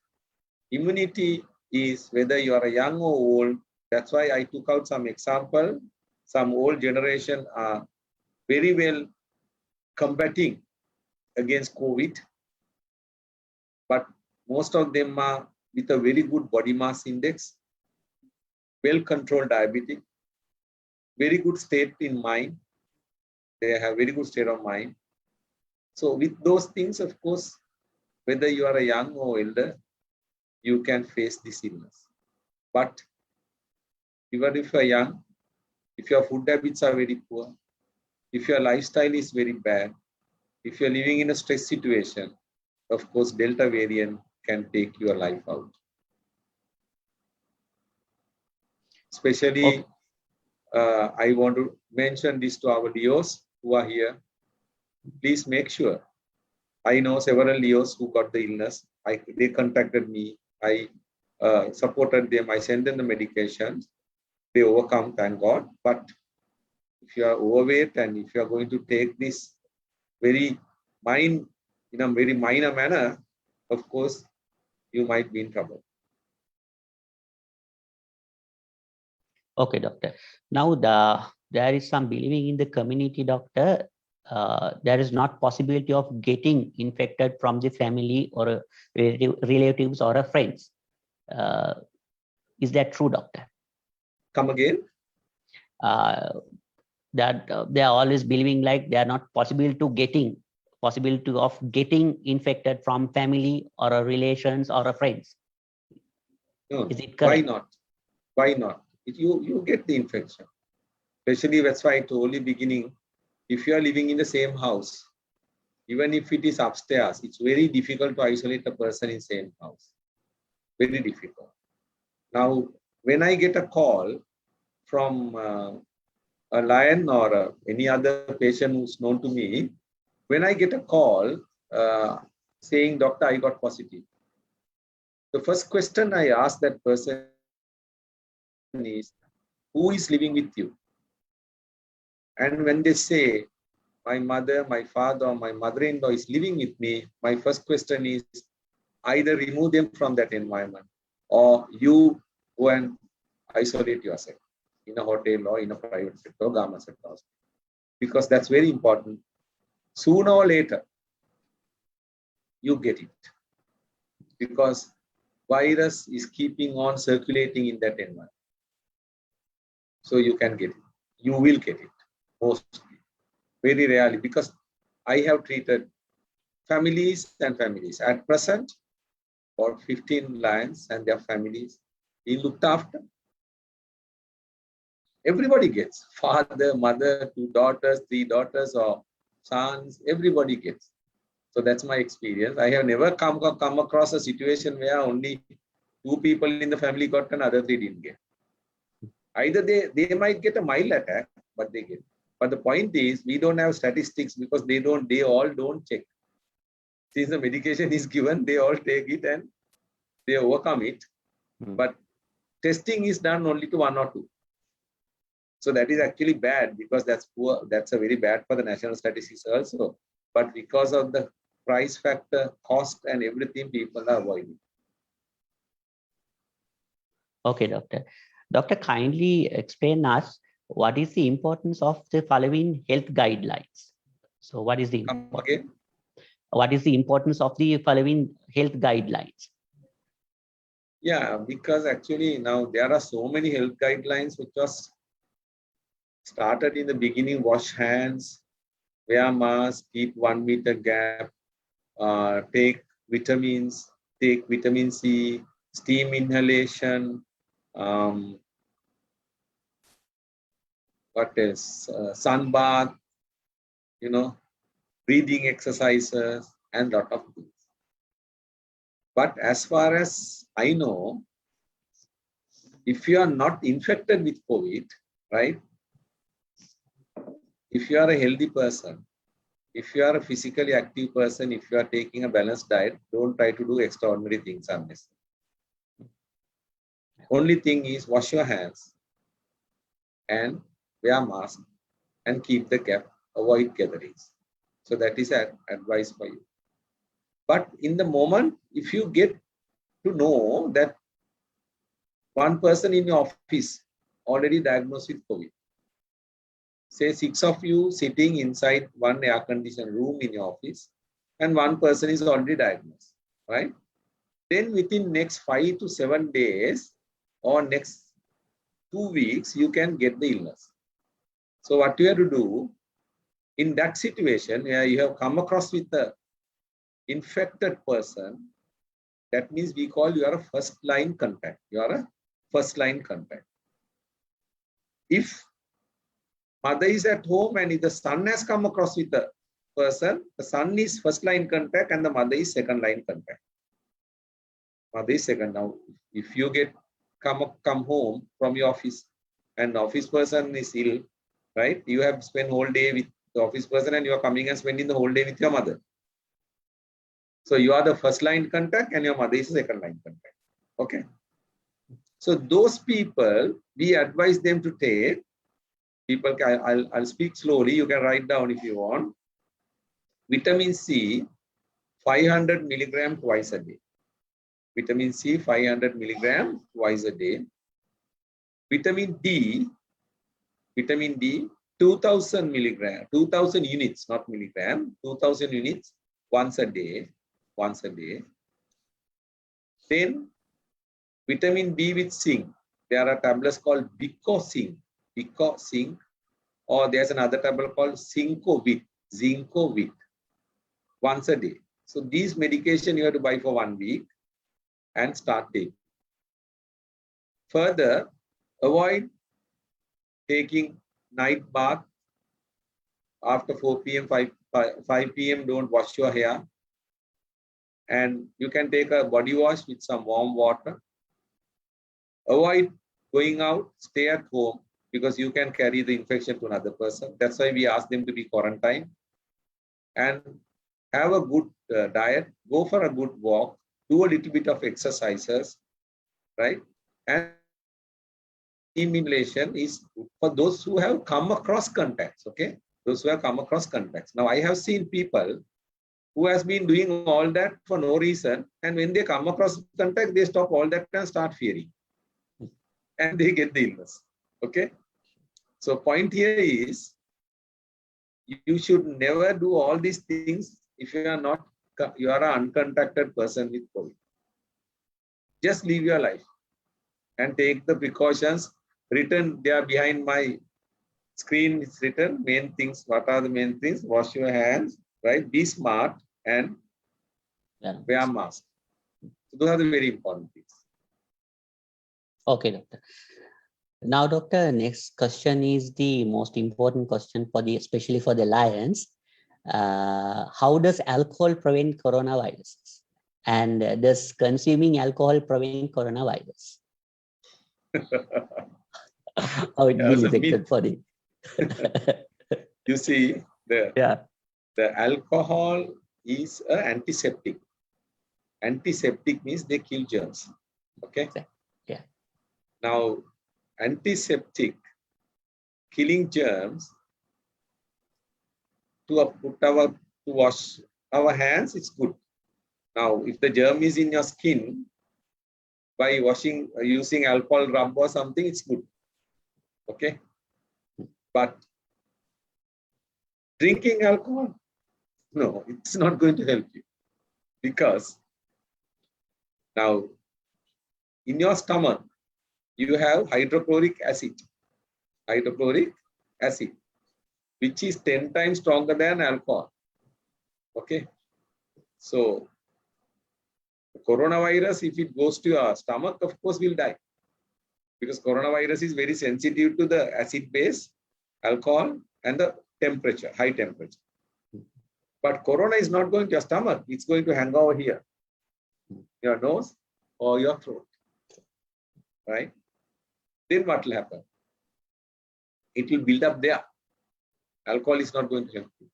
immunity is whether you are young or old. That's why I took out some example. Some old generation are very well combating against COVID, but most of them are with a very good body mass index, well-controlled diabetic, very good state in mind. They have very good state of mind. So with those things, of course, whether you are a young or elder, you can face this illness. But even if you are young, if your food habits are very poor, if your lifestyle is very bad, if you're living in a stress situation, of course, Delta variant can take your life out. Especially, I want to mention this to our Leos who are here. Please make sure. I know several Leos who got the illness. They contacted me. I supported them. I sent them the medications. They overcome, thank God. But if you are overweight and if you are going to take this in a very minor manner, of course, you might be in trouble. Okay, doctor. Now there is some believing in the community, doctor, there is not possibility of getting infected from the family or relatives or friends. Is that true, doctor? Come again? That they are always believing like they are not possibility of getting infected from family or relations or friends. No. Is it Why correct? not? Why not? You get the infection. Especially that's why I told you beginning, if you are living in the same house, even if it is upstairs, it's very difficult to isolate a person in same house. Very difficult. Now, when I get a call from a lion or any other patient who's known to me, when I get a call saying, doctor, I got positive, the first question I ask that person is, who is living with you? And when they say, my mother, my father, or my mother-in-law is living with me, my first question is, either remove them from that environment or you go and isolate yourself in a hotel or in a private sector or government sector. Because that's very important. Sooner or later, you get it. Because virus is keeping on circulating in that environment. So you can get it. You will get it, mostly. Very rarely, because I have treated families and families. At present, for 15 lions and their families, he looked after. Everybody gets, father, mother, 2 daughters, 3 daughters, or sons, everybody gets. So that's my experience. I have never come across a situation where only 2 people in the family got and other 3 didn't get. Either they might get a mild attack, but they get. But the point is, we don't have statistics because they all don't check. Since the medication is given, they all take it and they overcome it. But testing is done only to 1 or 2. So that is actually bad because that's poor. That's a very bad for the national statistics also. But because of the price factor, cost, and everything, people are avoiding. Okay, doctor. Doctor, kindly explain us what is the importance of the following health guidelines. So what is the what is the importance of the following health guidelines? Yeah, because actually now there are so many health guidelines which was started in the beginning: wash hands, wear mask, keep 1 meter gap, take vitamins, take vitamin C, steam inhalation, what else? Sun bath, breathing exercises, and lot of things. But as far as I know, if you are not infected with COVID, right? If you are a healthy person, if you are a physically active person, if you are taking a balanced diet, don't try to do extraordinary things unnecessary. Only thing is wash your hands and wear mask and keep the gap, avoid gatherings. So that is advice for you. But in the moment, if you get to know that one person in your office already diagnosed with COVID, say 6 of you sitting inside one air-conditioned room in your office, and one person is already diagnosed, right? Then within next 5 to 7 days or next 2 weeks, you can get the illness. So what you have to do in that situation where you have come across with the infected person, that means we call you are a first line contact. You are a first line contact. If mother is at home and if the son has come across with the person, the son is first line contact and the mother is second line contact. Mother is second. Now, if you get come home from your office and the office person is ill, right? You have spent whole day with the office person and you are coming and spending the whole day with your mother. So you are the first line contact and your mother is the second line contact. Okay. So those people, we advise them to take, people, I'll speak slowly, you can write down if you want. Vitamin C, 500 milligram twice a day. Vitamin C, 500 milligram twice a day. Vitamin D, 2000 milligram, 2000 units, not milligram, 2000 units once a day. Then vitamin B with zinc. There are tablets called Bicosync, or there's another tablet called Zincovit, once a day. So these medication you have to buy for 1 week and start taking. Further, avoid taking night bath after 4 p.m., 5 p.m. Don't wash your hair. And you can take a body wash with some warm water. Avoid going out, stay at home, because you can carry the infection to another person. That's why we ask them to be quarantined. And have a good diet, go for a good walk, do a little bit of exercises, right? And immunization is for those who have come across contacts, okay? Those who have come across contacts. Now, I have seen people who has been doing all that for no reason, and when they come across contact, they stop all that and start fearing, and they get the illness, okay? So point here is, you should never do all these things if you are not, you are an uncontacted person with COVID. Just live your life and take the precautions written there behind my screen. It's written main things. What are the main things? Wash your hands, right? Be smart and wear mask. So those are the very important things. Okay, doctor. Now, doctor, next question is the most important question for the, especially for the lions. How does alcohol prevent coronavirus? And does consuming alcohol prevent coronavirus? How it will affect for the You see, the alcohol is an antiseptic. Antiseptic means they kill germs. Okay. Yeah. Now, antiseptic killing germs to wash our hands, it's good. Now, if the germ is in your skin, by washing using alcohol rub or something, it's good. Okay. But drinking alcohol, no, it's not going to help you, because now in your stomach you have hydrochloric acid, which is 10 times stronger than alcohol. Okay. So the coronavirus, if it goes to your stomach, of course will die, because coronavirus is very sensitive to the acid base, alcohol, and the temperature, high temperature. But corona is not going to your stomach, it's going to hang over here, your nose or your throat, right? Then what will happen? It will build up there. Alcohol is not going to help you.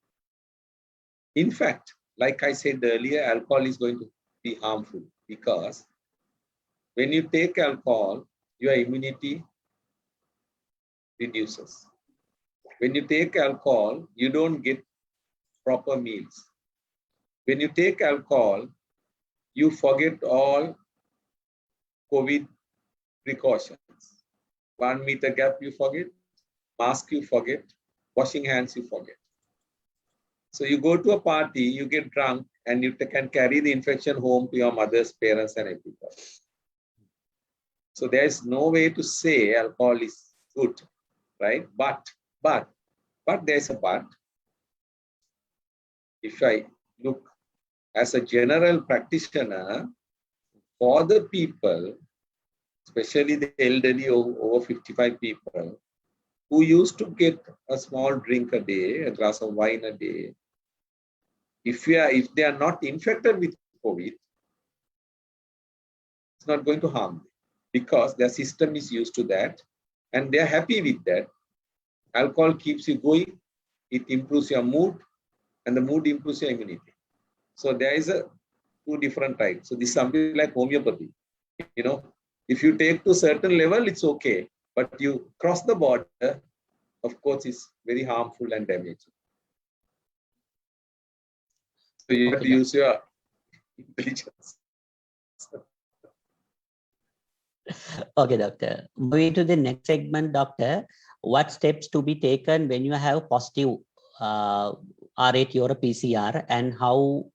In fact, like I said earlier, alcohol is going to be harmful, because when you take alcohol, your immunity reduces. When you take alcohol, you don't get proper meals. When you take alcohol, you forget all COVID precautions. 1 meter gap you forget, mask you forget, washing hands you forget. So you go to a party, you get drunk, and you can carry the infection home to your mother's parents and everybody. So there is no way to say alcohol is good, right? But there's a but. If I look as a general practitioner, for the people, especially the elderly over 55 people, who used to get a small drink a day, a glass of wine a day, if they are not infected with COVID, it's not going to harm them, because their system is used to that and they're happy with that. Alcohol keeps you going, it improves your mood, and the mood improves your immunity. So there is two different types. So this is something like homeopathy. You know, if you take to a certain level, it's okay. But you cross the border, of course, it's very harmful and damaging. So you have to use your intelligence. Okay, doctor. Moving to the next segment, doctor. what steps to be taken when you have positive R80 or a PCR, and how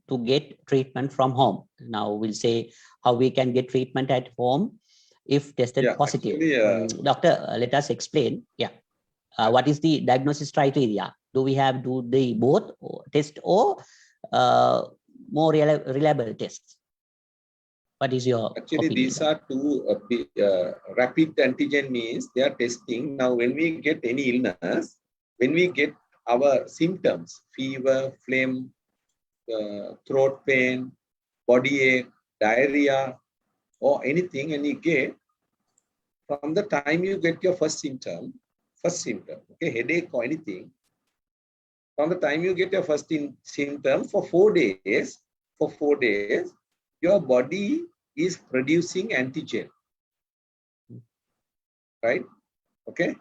to get treatment from home. Now we'll say how we can get treatment at home if tested positive. Actually, Doctor, let us explain. Yeah. What is the diagnosis criteria? Do we have both test or more reliable tests? What is your actually opinion? These are two rapid antigen means they are testing. Now, when we get any illness, when we get our symptoms, fever, phlegm, throat pain, body ache, diarrhea, or anything, and you get from the time you get your first symptom, okay, headache or anything, from the time you get your first symptom for 4 days, your body is producing antigen, right? Okay.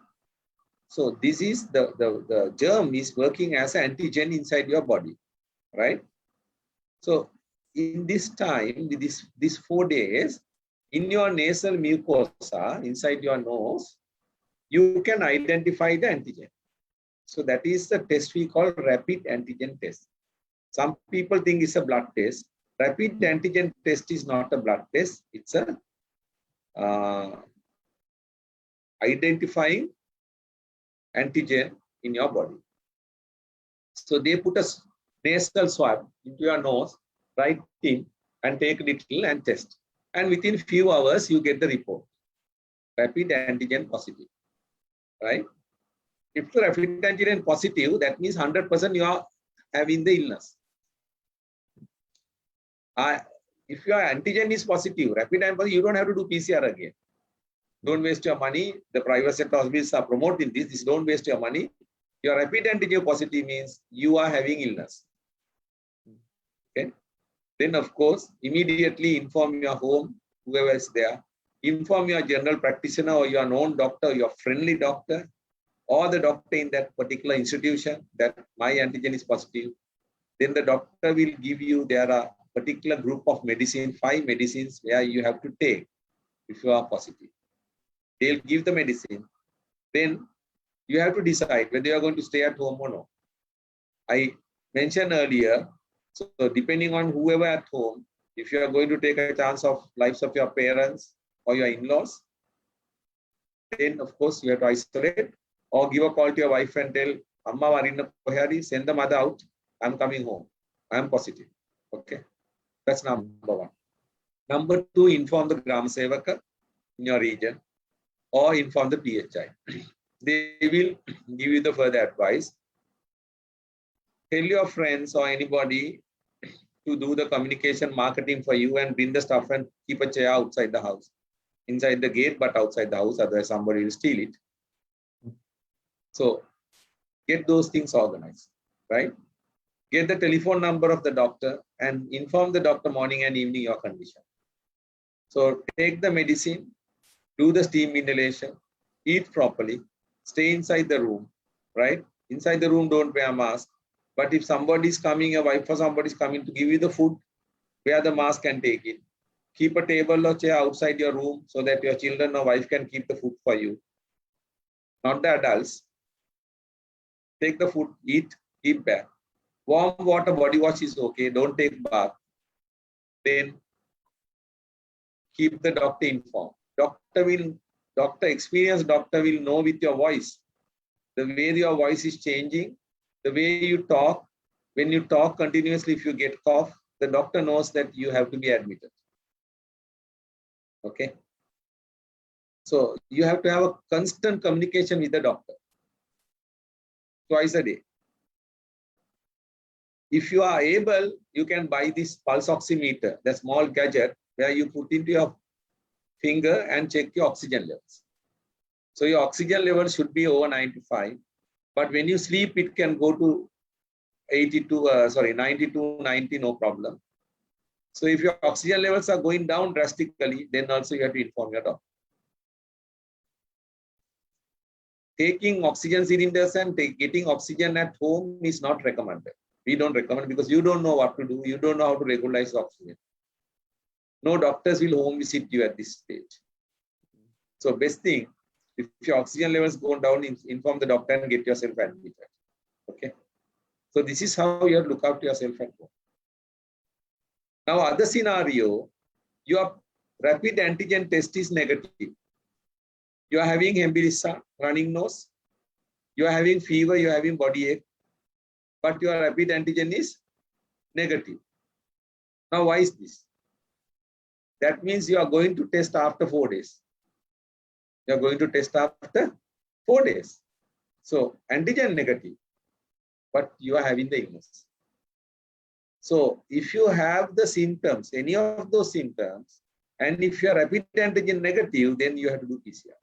So this is the germ is working as an antigen inside your body, right? So in this time, this 4 days, in your nasal mucosa, inside your nose, you can identify the antigen. So that is the test we call rapid antigen test. Some people think it's a blood test. Rapid antigen test is not a blood test. It's a identifying antigen in your body. So they put a nasal swab into your nose, right in, and take a little and test. And within few hours, you get the report. Rapid antigen positive, right? If the rapid antigen positive, that means 100% you are having the illness. If your antigen is positive, rapid antigen, you don't have to do PCR again. Don't waste your money. The private sector hospitals are promoting this. Don't waste your money. Your rapid antigen positive means you are having illness. Okay. Then, of course, immediately inform your home, whoever is there. Inform your general practitioner or your known doctor, your friendly doctor, or the doctor in that particular institution that my antigen is positive. Then the doctor will give you, there are a particular group of medicine, 5 medicines where you have to take if you are positive. They'll give the medicine. Then you have to decide whether you are going to stay at home or not. I mentioned earlier, so depending on whoever at home, if you are going to take a chance of lives of your parents or your in-laws, then of course you have to isolate or give a call to your wife and tell, Amma Varina Pohari, send the mother out. I'm coming home. I'm positive. Okay. That's number 1. Number 2, inform the Gram Sevaka in your region or inform the PHI. They will give you the further advice. Tell your friends or anybody to do the communication marketing for you and bring the stuff and keep a chair outside the house. Inside the gate, but outside the house, otherwise somebody will steal it. So get those things organized, right? Get the telephone number of the doctor and inform the doctor morning and evening your condition. So take the medicine, do the steam inhalation, eat properly, stay inside the room, right? Inside the room, don't wear a mask. But if somebody is coming, a wife or somebody is coming to give you the food, wear the mask and take it. Keep a table or chair outside your room so that your children or wife can keep the food for you. Not the adults. Take the food, eat, keep back. Warm water body wash is okay. Don't take bath. Then keep the doctor informed. Experienced doctor will know with your voice. The way your voice is changing, the way you talk. When you talk continuously, if you get cough, the doctor knows that you have to be admitted. Okay. So you have to have a constant communication with the doctor. Twice a day. If you are able, you can buy this pulse oximeter, the small gadget where you put into your finger and check your oxygen levels. So your oxygen level should be over 95. But when you sleep, it can go to 92, 90, no problem. So if your oxygen levels are going down drastically, then also you have to inform your doctor. Taking oxygen cylinders and getting oxygen at home is not recommended. We don't recommend because you don't know what to do. You don't know how to regularize oxygen. No doctors will home visit you at this stage. So best thing, If your oxygen levels go down, inform the doctor and get yourself admitted. Okay. So this is how you have to look after yourself at home. Now, other scenario, your rapid antigen test is negative. You are having hemorrhage, running nose. You are having fever. You are having body ache. But your rapid antigen is negative. Now, why is this? That means you are going to test after 4 days. You are going to test after 4 days. So, antigen negative, but you are having the illness. So, if you have the symptoms, any of those symptoms, and if you are rapid antigen negative, then you have to do PCR.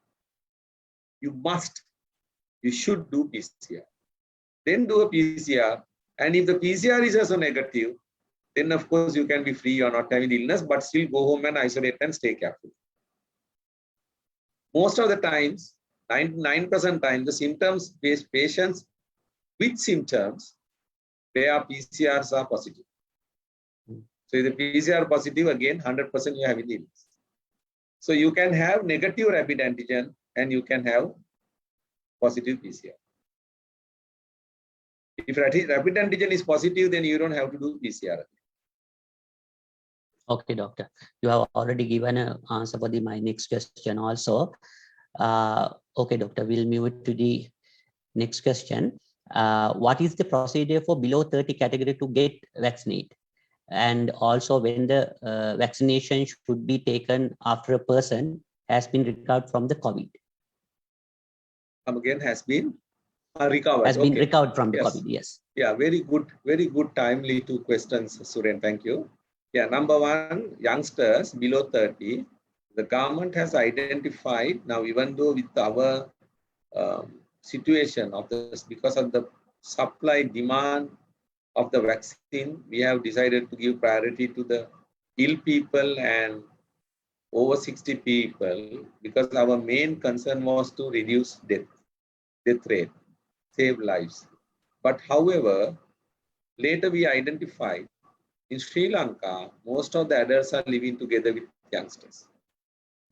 You should do PCR. Then do a PCR. And if the PCR is also negative, then of course you can be free, you are not having illness, but still go home and isolate and stay careful. Most of the times, 99% times, the symptoms-based patients with symptoms, their PCRs are positive. So if the PCR positive, again, 100% you have illness. So you can have negative rapid antigen and you can have positive PCR. If rapid antigen is positive, then you don't have to do PCR. Okay, doctor. You have already given an answer for my next question also. Okay, doctor, we'll move to the next question. What is the procedure for below 30 category to get vaccinated? And also when the vaccination should be taken after a person has been recovered from the COVID? Again, has been recovered. Has been recovered from the COVID, yes. Yeah, very good, timely two questions, Suren. Thank you. Yeah, number one, youngsters below 30, the government has identified now, even though with our situation of this, because of the supply demand of the vaccine, we have decided to give priority to the ill people and over 60 people, because our main concern was to reduce death rate, save lives. But however, later we identified in Sri Lanka, most of the adults are living together with youngsters.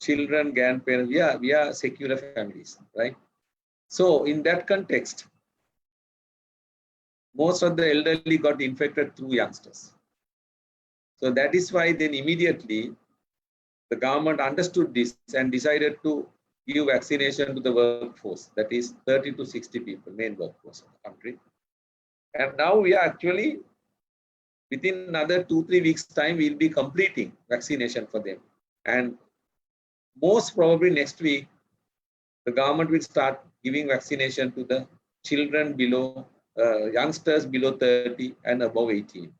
Children, grandparents, we are secular families, right? So in that context, most of the elderly got infected through youngsters. So that is why then immediately the government understood this and decided to give vaccination to the workforce, that is 30 to 60 people, main workforce of the country. And now we are actually, within another 2-3 weeks time, we'll be completing vaccination for them. And most probably next week, the government will start giving vaccination to the children below, youngsters below 30 and above 18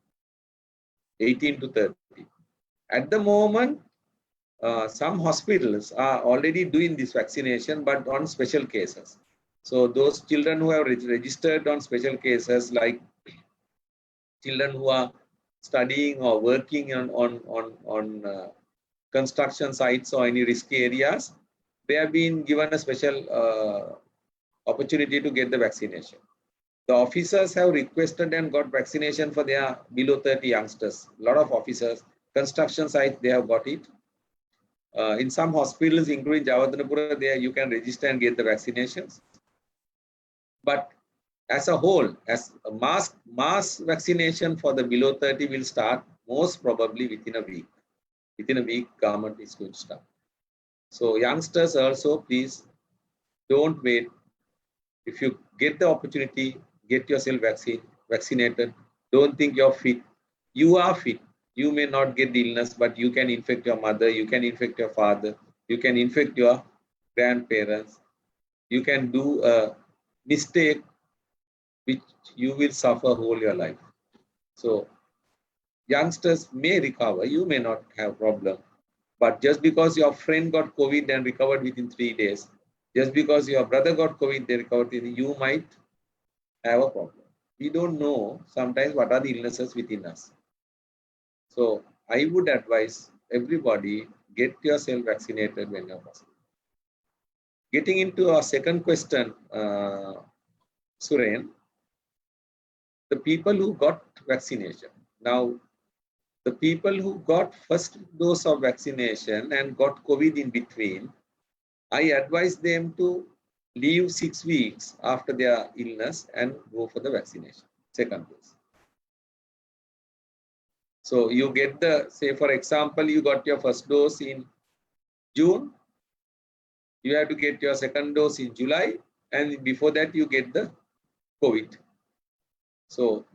to 30. At the moment, some hospitals are already doing this vaccination, but on special cases. So those children who have registered on special cases, like children who are studying or working on construction sites or any risky areas, they have been given a special opportunity to get the vaccination. The officers have requested and got vaccination for their below 30 youngsters. A lot of officers, construction sites, they have got it. In some hospitals, including Jawaharlal, there you can register and get the vaccinations. But as a whole, as a mass vaccination for the below 30 will start most probably within a week. Within a week, government is going to start. So youngsters also, please don't wait. If you get the opportunity, get yourself vaccinated. Don't think you're fit. You are fit. You may not get the illness, but you can infect your mother, you can infect your father, you can infect your grandparents. You can do a mistake which you will suffer whole your life. So youngsters may recover, you may not have problem. But just because your friend got COVID and recovered within 3 days, just because your brother got COVID, they recovered, you might have a problem. We don't know sometimes what are the illnesses within us. So I would advise everybody, get yourself vaccinated when you're possible. Getting into our second question, Suren, the people who got vaccination. Now, the people who got first dose of vaccination and got COVID in between, I advise them to leave 6 weeks after their illness and go for the vaccination, second dose. So you get the, say for example, you got your first dose in June, you have to get your second dose in July, and before that you get the COVID. So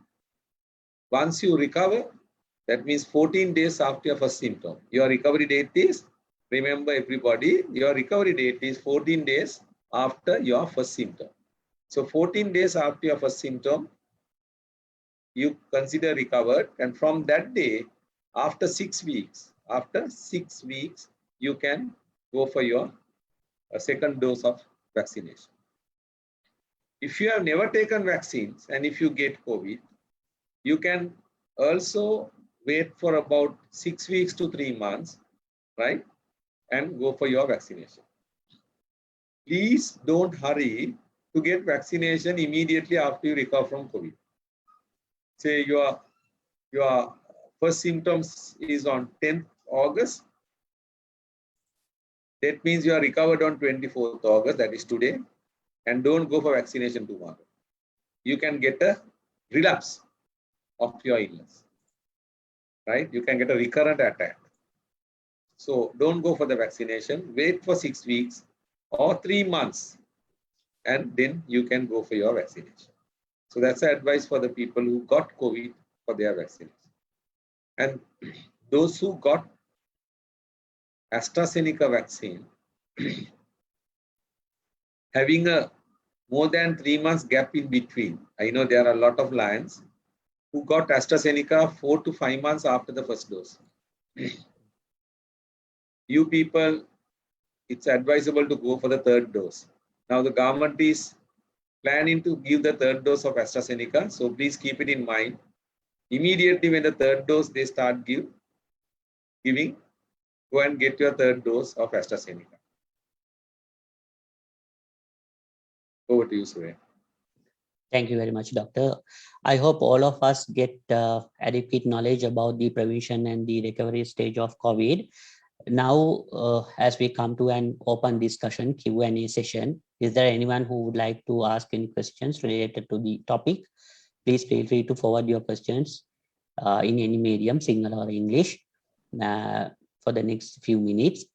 once you recover, that means 14 days after your first symptom. Your recovery date is, remember everybody, your recovery date is 14 days after your first symptom. So 14 days after your first symptom, you consider recovered, and from that day, after 6 weeks, you can go for your second dose of vaccination. If you have never taken vaccines and if you get COVID, you can also wait for about 6 weeks to 3 months, right? And go for your vaccination. Please don't hurry to get vaccination immediately after you recover from COVID. Say your first symptoms is on 10th August. That means you are recovered on 24th August, that is today, and don't go for vaccination tomorrow. You can get a relapse of your illness, right? You can get a recurrent attack. So don't go for the vaccination, wait for 6 weeks or 3 months, and then you can go for your vaccination. So that's the advice for the people who got COVID for their vaccination. And those who got AstraZeneca vaccine, having a more than 3 months gap in between. I know there are a lot of lions who got AstraZeneca 4 to 5 months after the first dose. You people, it's advisable to go for the third dose. Now the government is planning to give the third dose of AstraZeneca, so please keep it in mind. Immediately when the third dose they start giving, go and get your third dose of AstraZeneca. Over to you, Surya. Thank you very much, Doctor. I hope all of us get adequate knowledge about the prevention and the recovery stage of COVID. Now, as we come to an open discussion, Q&A session, is there anyone who would like to ask any questions related to the topic? Please feel free to forward your questions in any medium, Sinhala or English, for the next few minutes.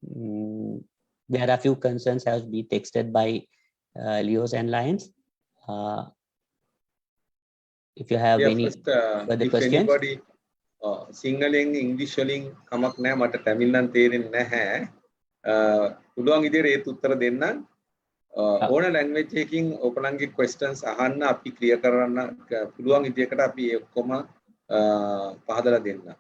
There are a few concerns has been texted by Leos and Lions. If you have any further questions. Anybody, සිංහලෙන් ඉංග්‍රීසි වලින් කමක් නැහැ, මට තමිල් නම් තේරෙන්නේ නැහැ. පුළුවන් විදිහට ඒත් උත්තර දෙන්න. ඕන ලැන්ග්වේජ් එකකින් ඔයගොල්ලන්ගේ questions අහන්න, අපි ක්ලියර් කරන්න පුළුවන් විදිහකට අපි ඒ ඔක්කොම පහදලා දෙන්න.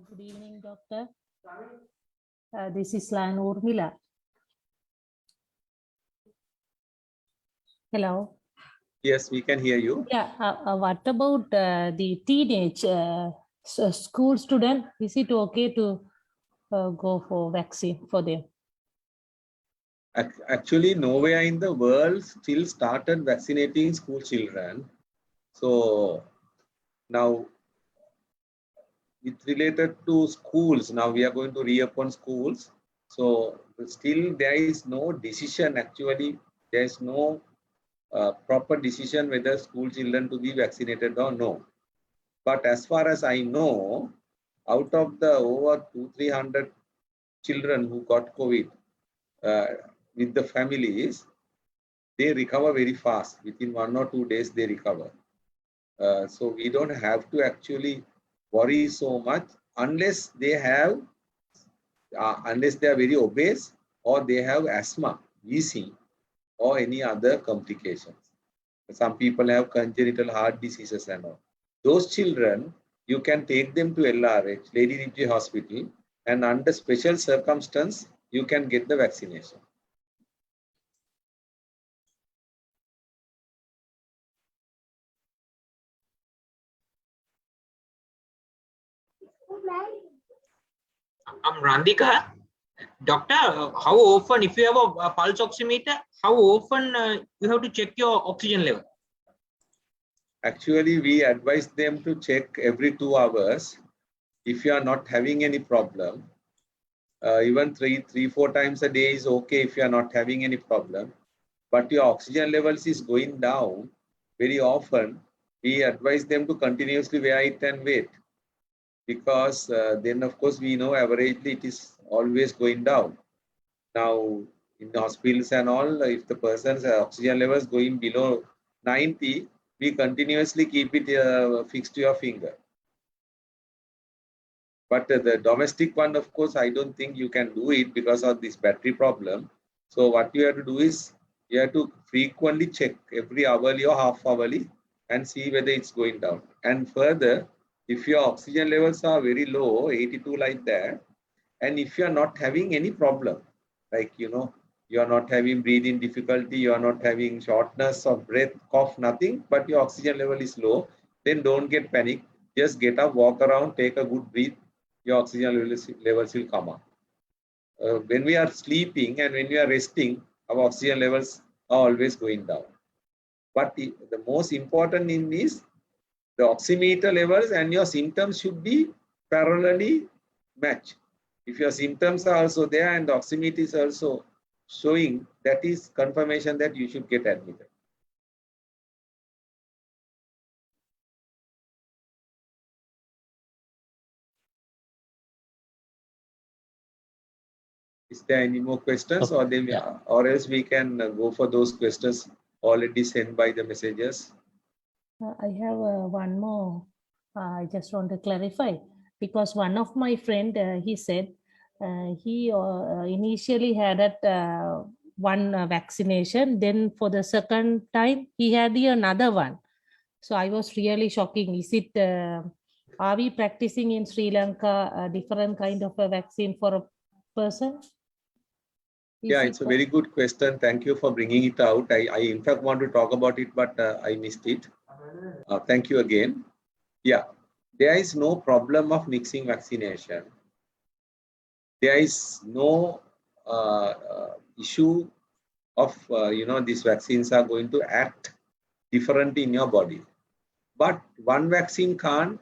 Good evening, Doctor. This is Lan Urmila. Hello. Yes, we can hear you. Yeah. What about the teenage school student? Is it okay to go for vaccine for them? Actually, nowhere in the world still started vaccinating school children. So now it's related to schools. Now we are going to reopen schools. So still there is no decision. Actually, there is no proper decision whether school children to be vaccinated or no. But as far as I know, out of the over 200-300 children who got COVID with the families, they recover very fast. Within 1 or 2 days, they recover. So we don't have to actually worry so much unless they have, unless they are very obese or they have asthma, wheezing, or any other complications. Some people have congenital heart diseases and all. Those children, you can take them to LRH, Lady Ripji Hospital, and under special circumstance, you can get the vaccination. I'm Randika. Doctor, how often, if you have a pulse oximeter, how often you have to check your oxygen level? Actually, we advise them to check every 2 hours. if you are not having any problem, even three, 4 times a day is okay if you are not having any problem, but your oxygen levels is going down very often, we advise them to continuously wear it and wait, because then of course we know averagely it is always going down. Now in the hospitals and all, if the person's oxygen levels going below 90, we continuously keep it fixed to your finger. But the domestic one, of course, I don't think you can do it because of this battery problem. So what you have to do is you have to frequently check every hourly or half hourly and see whether it's going down. And further, if your oxygen levels are very low, 82 like that, and if you are not having any problem, like, you know, you are not having breathing difficulty, you are not having shortness of breath, cough, nothing, but your oxygen level is low, then don't get panic. Just get up, walk around, take a good breath, your oxygen levels will come up. When we are sleeping and when we are resting, our oxygen levels are always going down. But the most important thing is the oximeter levels and your symptoms should be parallelly matched. If your symptoms are also there and the oximeter is also showing, that is confirmation that you should get admitted. Is there any more questions, Okay, or else we can go for those questions already sent by the messengers? I have one more. I just want to clarify, because one of my friend, he said he initially had one vaccination, then for the second time he had another one. So I was really shocking. Is it, are we practicing in Sri Lanka a different kind of a vaccine for a person? Yeah, it's a very good question. Thank you for bringing it out. I in fact want to talk about it, but I missed it. Thank you again. Yeah, there is no problem of mixing vaccination. There is no issue of, these vaccines are going to act different in your body. But one vaccine can't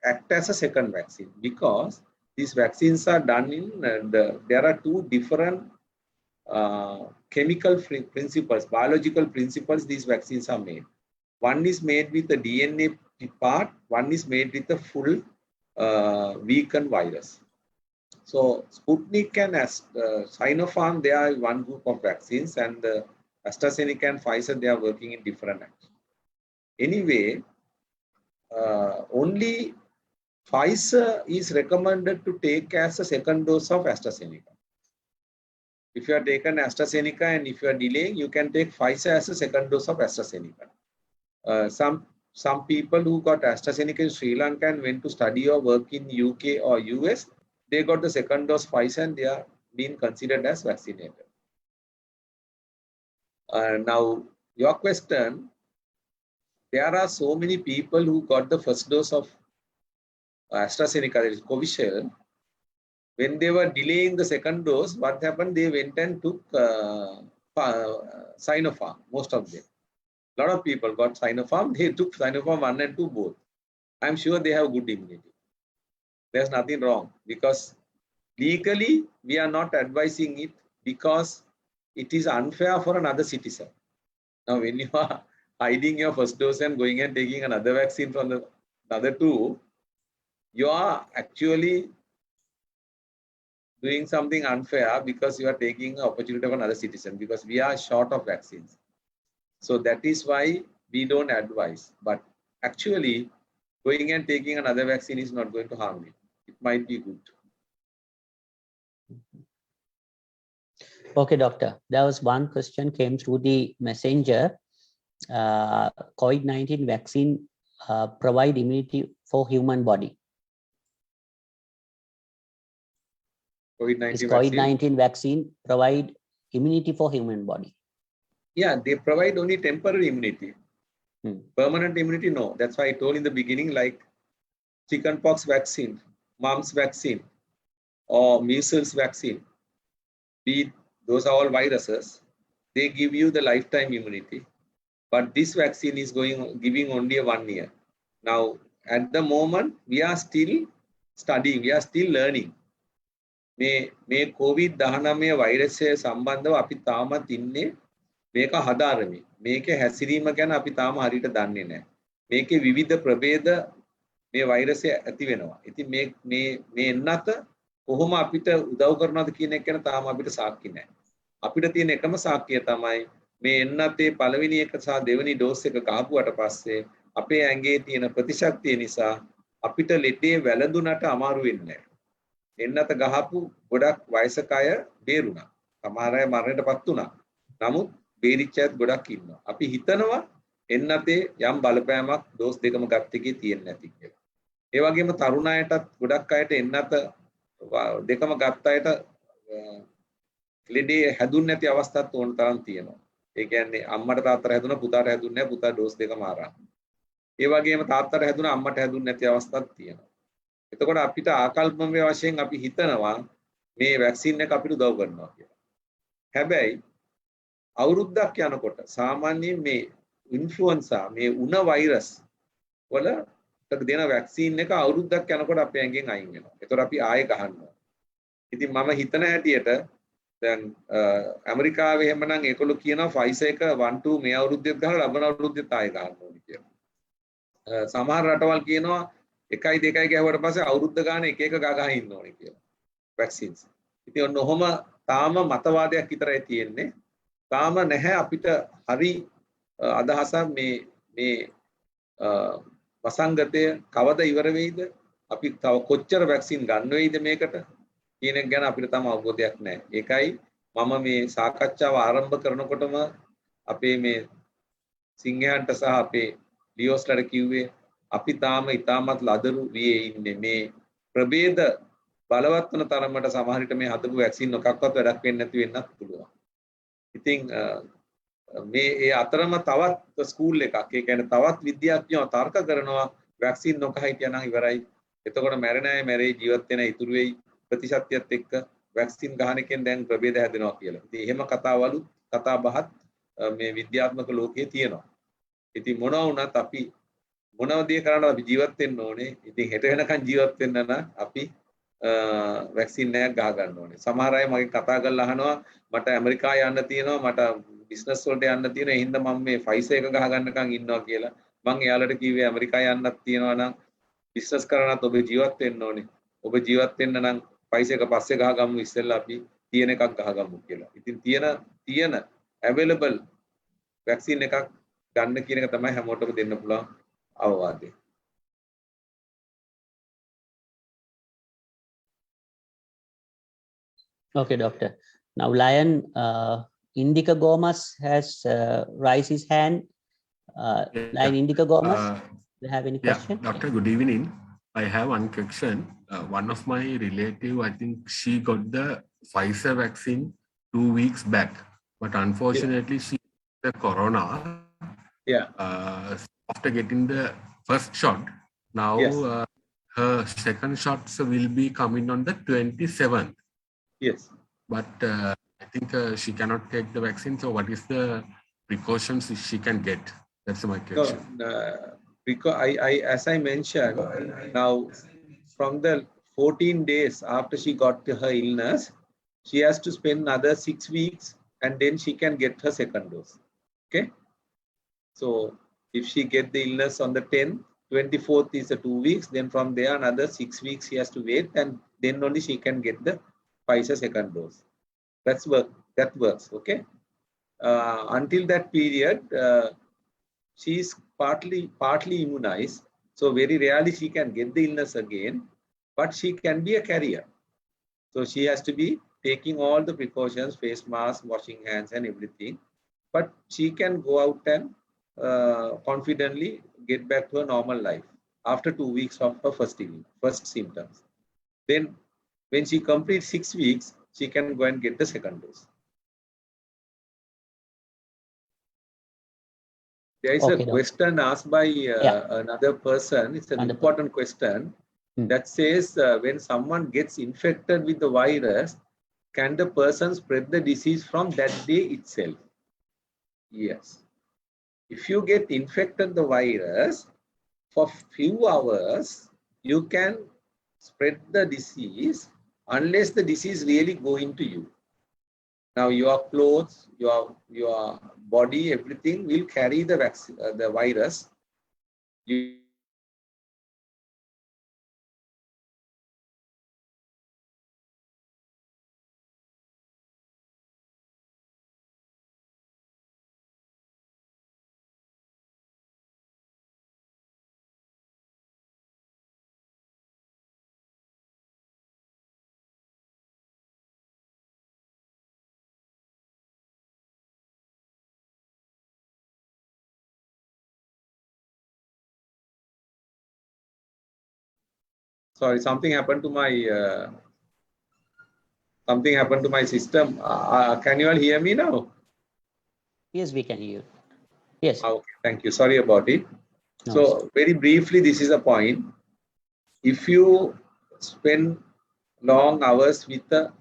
act as a second vaccine, because these vaccines are done in, there are two different chemical principles, biological principles these vaccines are made. One is made with the DNA part, one is made with the full weakened virus. So Sputnik and Sinopharm, they are one group of vaccines, and AstraZeneca and Pfizer, they are working in different actions. Anyway, only Pfizer is recommended to take as a second dose of AstraZeneca. If you are taken AstraZeneca and if you are delaying, you can take Pfizer as a second dose of AstraZeneca. Some people who got AstraZeneca in Sri Lanka and went to study or work in UK or US, they got the second dose Pfizer and they are being considered as vaccinated. Now, your question, there are so many people who got the first dose of AstraZeneca, that is Covishield. When they were delaying the second dose, what happened? They went and took Sinopharm, most of them. A lot of people got Sinopharm. They took Sinopharm 1 and 2 both. I'm sure they have good immunity. There's nothing wrong, because legally we are not advising it, because it is unfair for another citizen. Now, when you are hiding your first dose and going and taking another vaccine from the other two, you are actually doing something unfair, because you are taking an opportunity of another citizen, because we are short of vaccines. So that is why we don't advise. But actually, going and taking another vaccine is not going to harm you. It might be good. Okay, doctor. There was one question came through the messenger. COVID-19 vaccine provide immunity for human body. COVID-19 vaccine provide immunity for human body? Yeah, they provide only temporary immunity. Permanent immunity, no. That's why I told in the beginning, like chickenpox vaccine, mumps vaccine, or measles vaccine. Those are all viruses. They give you the lifetime immunity. But this vaccine is giving only a 1 year. Now, at the moment, we are still studying, we are still learning. මේ COVID-19 වෛරසය සම්බන්ධව අපි තාමත් ඉන්නේ මේක හදාරමින්. මේකේ හැසිරීම ගැන අපි තාම හරියට දන්නේ නැහැ. මේකේ විවිධ ප්‍රභේද මේ වෛරසය ඇති වෙනවා. ඉතින් මේ එන්නත කොහොම අපිට උදව් කරනවද කියන එක ගැන තාම අපිට සාක්ෂි නැහැ. අපිට තියෙන එකම සාක්ෂිය තමයි මේ එන්නතේ පළවෙනි එක සහ දෙවෙනි ඩෝස් එක ගහපුවට පස්සේ අපේ ඇඟේ තියෙන ප්‍රතිශක්තිය නිසා අපිට ලෙඩේ වැළඳුනට අමාරු වෙන්නේ නැහැ. එන්නත ගහපු ගොඩක් වයසක අය බේරුණා. සමහර අය මරණයටපත් වුණා. නමුත් බේරිච්ච අයත් ගොඩක් ඉන්නවා. අපි හිතනවා එන්නතේ යම් බලපෑමක් ඩෝස් දෙකම ගත්ත එකේ තියෙන්නේ නැති කියලා. ඒ වගේම තරුණ අයටත් ගොඩක් අයට එන්නත දෙකම ගත්ත අයට ලෙඩේ හැදුන්නේ නැති අවස්ථාත් ඕන තරම් තියෙනවා. ඒ කියන්නේ අම්මට තාත්තට හැදුණා පුතාට හැදුන්නේ නැහැ පුතා ඩෝස් දෙකම අරන්. ඒ වගේම තාත්තට හැදුණා අම්මට හැදුන්නේ නැති අවස්ථාත් තියෙනවා. එතකොට අපිට ආකල්පමය වශයෙන් අපි හිතනවා මේ වැක්සින් එක අපිට උදව් කරනවා කියලා. හැබැයි අවුරුද්දක් යනකොට සාමාන්‍යයෙන් මේ ඉන්ෆ්ලුවෙන්සා මේ උණ වෛරස් වලට දෙන වැක්සින් එක අවුරුද්දක් යනකොට අපේ ඇඟෙන් අයින් වෙනවා. ඒතකොට අපි ආයෙ ගහනවා. ඉතින් මම හිතන හැටියට දැන් ඇමරිකාවේ එහෙමනම් ඒගොල්ලෝ කියනවා ෆයිසර් එක 1-2 මේ අවුරුද්දෙත් ගහලා ලබන අවුරුද්දෙත් ආයෙ ගන්න ඕනේ කියලා. සමහර රටවල් කියනවා 1-2 ගැහුවට පස්සේ අවුරුද්ද ගාන එක ගහ ඉන්න ඕනේ කියලා වැක්සින්ස්. ඉතින් ඔන්න ඔහොම තාම මතවාදයක් විතරයි තියෙන්නේ. තාම නැහැ අපිට හරි අදහසක් මේ වසංගතය කවද ඉවර වෙයිද? අපි තව කොච්චර වැක්සින් ගන්න වෙයිද මේකට කියන එක ගැන අපිට තාම අවබෝධයක් නැහැ. ඒකයි මම මේ සාකච්ඡාව ආරම්භ කරනකොටම අපේ මේ සිංහයන්ට සහ අපේ ලියෝස්ලට කිව්වේ අපි තාම ඉතාමත් ලදරු වියේ ඉන්නේ මේ ප්‍රභේද බලවත් වන තරමට සමහර විට මේ හදපු වැක්සින් එකක්වත් වැඩක් වෙන්නේ නැති වෙන්නත් පුළුවන්. ඉතින් මේ ඒ අතරම තවත් ස්කූල් එකක් ඒ කියන්නේ තවත් විද්‍යාඥයෝ තර්ක කරනවා වැක්සින් නොකා හිටියනම් ඉවරයි. එතකොට මැරෙන අය මැරෙයි ජීවත් වෙන ඉතුරු වෙයි ප්‍රතිශතයත් එක්ක වැක්සින් ගහන එකෙන් දැන් ප්‍රභේද හැදෙනවා කියලා. ඉතින් එහෙම කතා බහත් මේ විද්‍යාත්මක ලෝකයේ තියෙනවා. ඉතින් මොනවා වුණත් අපි මොනවද කරන්න අපි ජීවත් වෙන්න ඕනේ. ඉතින් හෙට වෙනකන් ජීවත් වෙන්න නම් අපි වැක්සින් එකක් ගහ ගන්න ඕනේ. සමහර අය මගෙන් කතා කරලා අහනවා මට ඇමරිකාව යන්න තියෙනවා මට බිස්නස් වලට යන්න තියෙනවා ඒ හින්දා මම මේ ෆයිසර් එක ගහ ගන්නකම් ඉන්නවා කියලා. මම එයාලට කිව්වේ ඇමරිකාව යන්නත් තියෙනවා නම් බිස්නස් කරනත් ඔබ ජීවත් වෙන්න ඕනේ. ඔබ ජීවත් වෙන්න නම් ෆයිසර් එක පස්සේ ගහ ගමු ඉස්සෙල්ලා අපි තියෙන එකක් ගහ ගමු කියලා. ඉතින් තියෙන available වැක්සින් එකක් ගන්න කියන එක තමයි හැමෝටම දෙන්න පුළුවන් අවවාදය. Okay, doctor. Now, Lion Indica Gomas has raised his hand. Lion Indica Gomas, do you have any question? Yeah, doctor, good evening. I have one question. One of my relative, I think she got the Pfizer vaccine 2 weeks back, but unfortunately she got the corona. Yeah. After getting the first shot, now Yes. Her second shots will be coming on the 27th. Yes. But I think she cannot take the vaccine. So what is the precautions she can get? That's my question. No, because as I mentioned, now from the 14 days after she got her illness, she has to spend another 6 weeks and then she can get her second dose. Okay. So if she get the illness on the 10th, 24th is the 2 weeks. Then from there another 6 weeks she has to wait, and then only she can get the Pfizer second dose. That works. Okay. Until that period, she is partly immunized. So very rarely she can get the illness again, but she can be a carrier. So she has to be taking all the precautions, face mask, washing hands and everything. But she can go out and confidently get back to her normal life after 2 weeks of her first symptoms. Then when she completes 6 weeks, she can go and get the second dose. There is a question asked by another person. It's an important question that says when someone gets infected with the virus, can the person spread the disease from that day itself? Yes. If you get infected the virus for few hours, you can spread the disease unless the disease really go into you. Now your clothes, your body, everything will carry the vaccine, the virus. You sorry, something happened to my system. Can you all hear me now? Yes, we can hear. Yes. Okay, thank you. Sorry about it. No. So very briefly, this is a point. If you spend long hours with the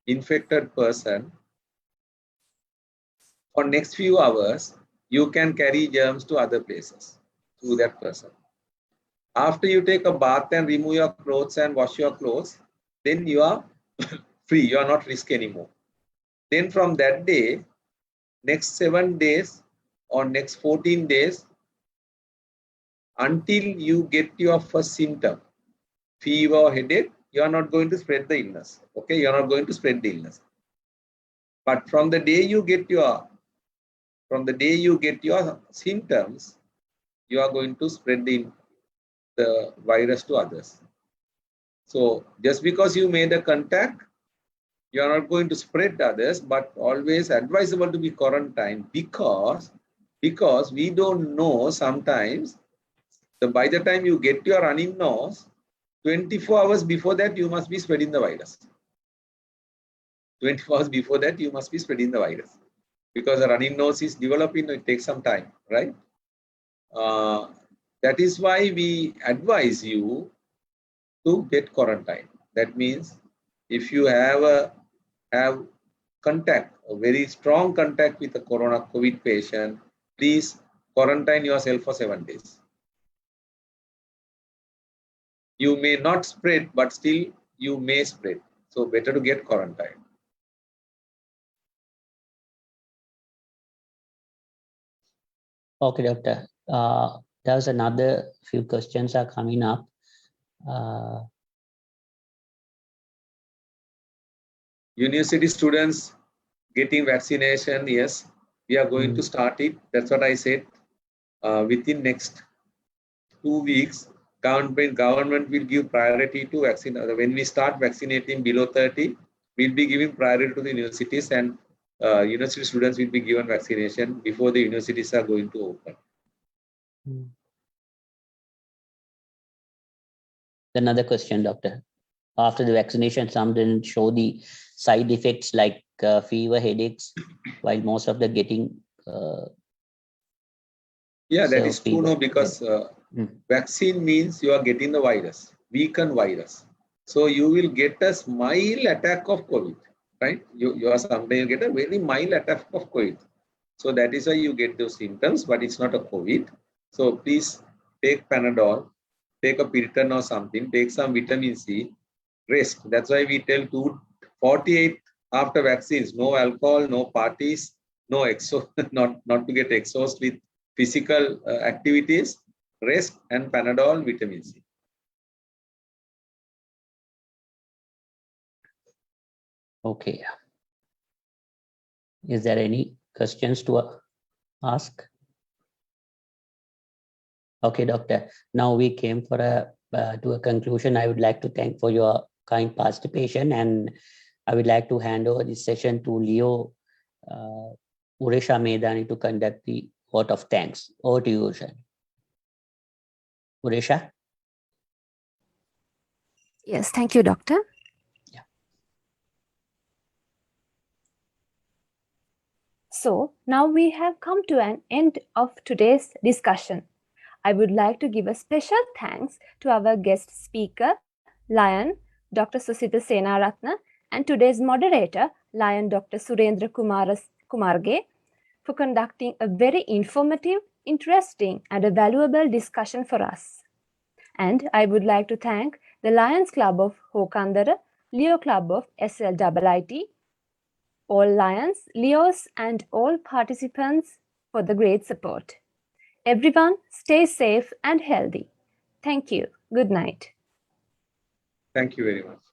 infected person, for next few hours, you can carry germs to other places through that person. After you take a bath and remove your clothes and wash your clothes, then you are free. You are not risk anymore. Then from that day, next 7 days or next 14 days, until you get your first symptom, fever or headache, you are not going to spread the illness. Okay, you are not going to spread the illness. But from the day you get your symptoms, you are going to spread the virus to others. So just because you made a contact, you are not going to spread others, but always advisable to be quarantined because we don't know sometimes. By the time you get your running nose, 24 hours before that, you must be spreading the virus. 24 hours before that, you must be spreading the virus. Because a running nose is developing, it takes some time, right? That is why we advise you to get quarantined. That means if you have contact, a very strong contact with a COVID patient, please quarantine yourself for 7 days. You may not spread, but still you may spread. So better to get quarantined. Okay, doctor. There's another few questions are coming up. University students getting vaccination, yes, we are going to start it. That's what I said. Within next 2 weeks, government will give priority to vaccine. When we start vaccinating below 30, we'll be giving priority to the universities, and university students will be given vaccination before the universities are going to open. Another question, doctor. After the vaccination, some didn't show the side effects like fever, headaches, while most of the getting. Yeah, that is true, no, because vaccine means you are getting the virus, weakened virus. So you will get a mild attack of COVID, right? You are someday you get a very mild attack of COVID. So that is why you get those symptoms, but it's not a COVID. So please take Panadol, take a Piriton or something, take some vitamin C, rest. That's why we tell 48 after vaccines, no alcohol, no parties, no not to get exhausted with physical activities, rest and Panadol, vitamin C. Okay. Is there any questions to ask? Okay, doctor. Now we came for to a conclusion. I would like to thank for your kind participation, and I would like to hand over this session to Leo Uresha Medani to conduct the vote of thanks. Over to you, Uresha. Yes, thank you, Doctor. Yeah. So now we have come to an end of today's discussion. I would like to give a special thanks to our guest speaker, Lion Dr. Susitha Senaratne, and today's moderator, Lion Dr. Surendra Kumarge, for conducting a very informative, interesting, and a valuable discussion for us. And I would like to thank the Lions Club of Hokandara, Leo Club of SLIIT, all Lions, Leos, and all participants for the great support. Everyone, stay safe and healthy. Thank you. Good night. Thank you very much.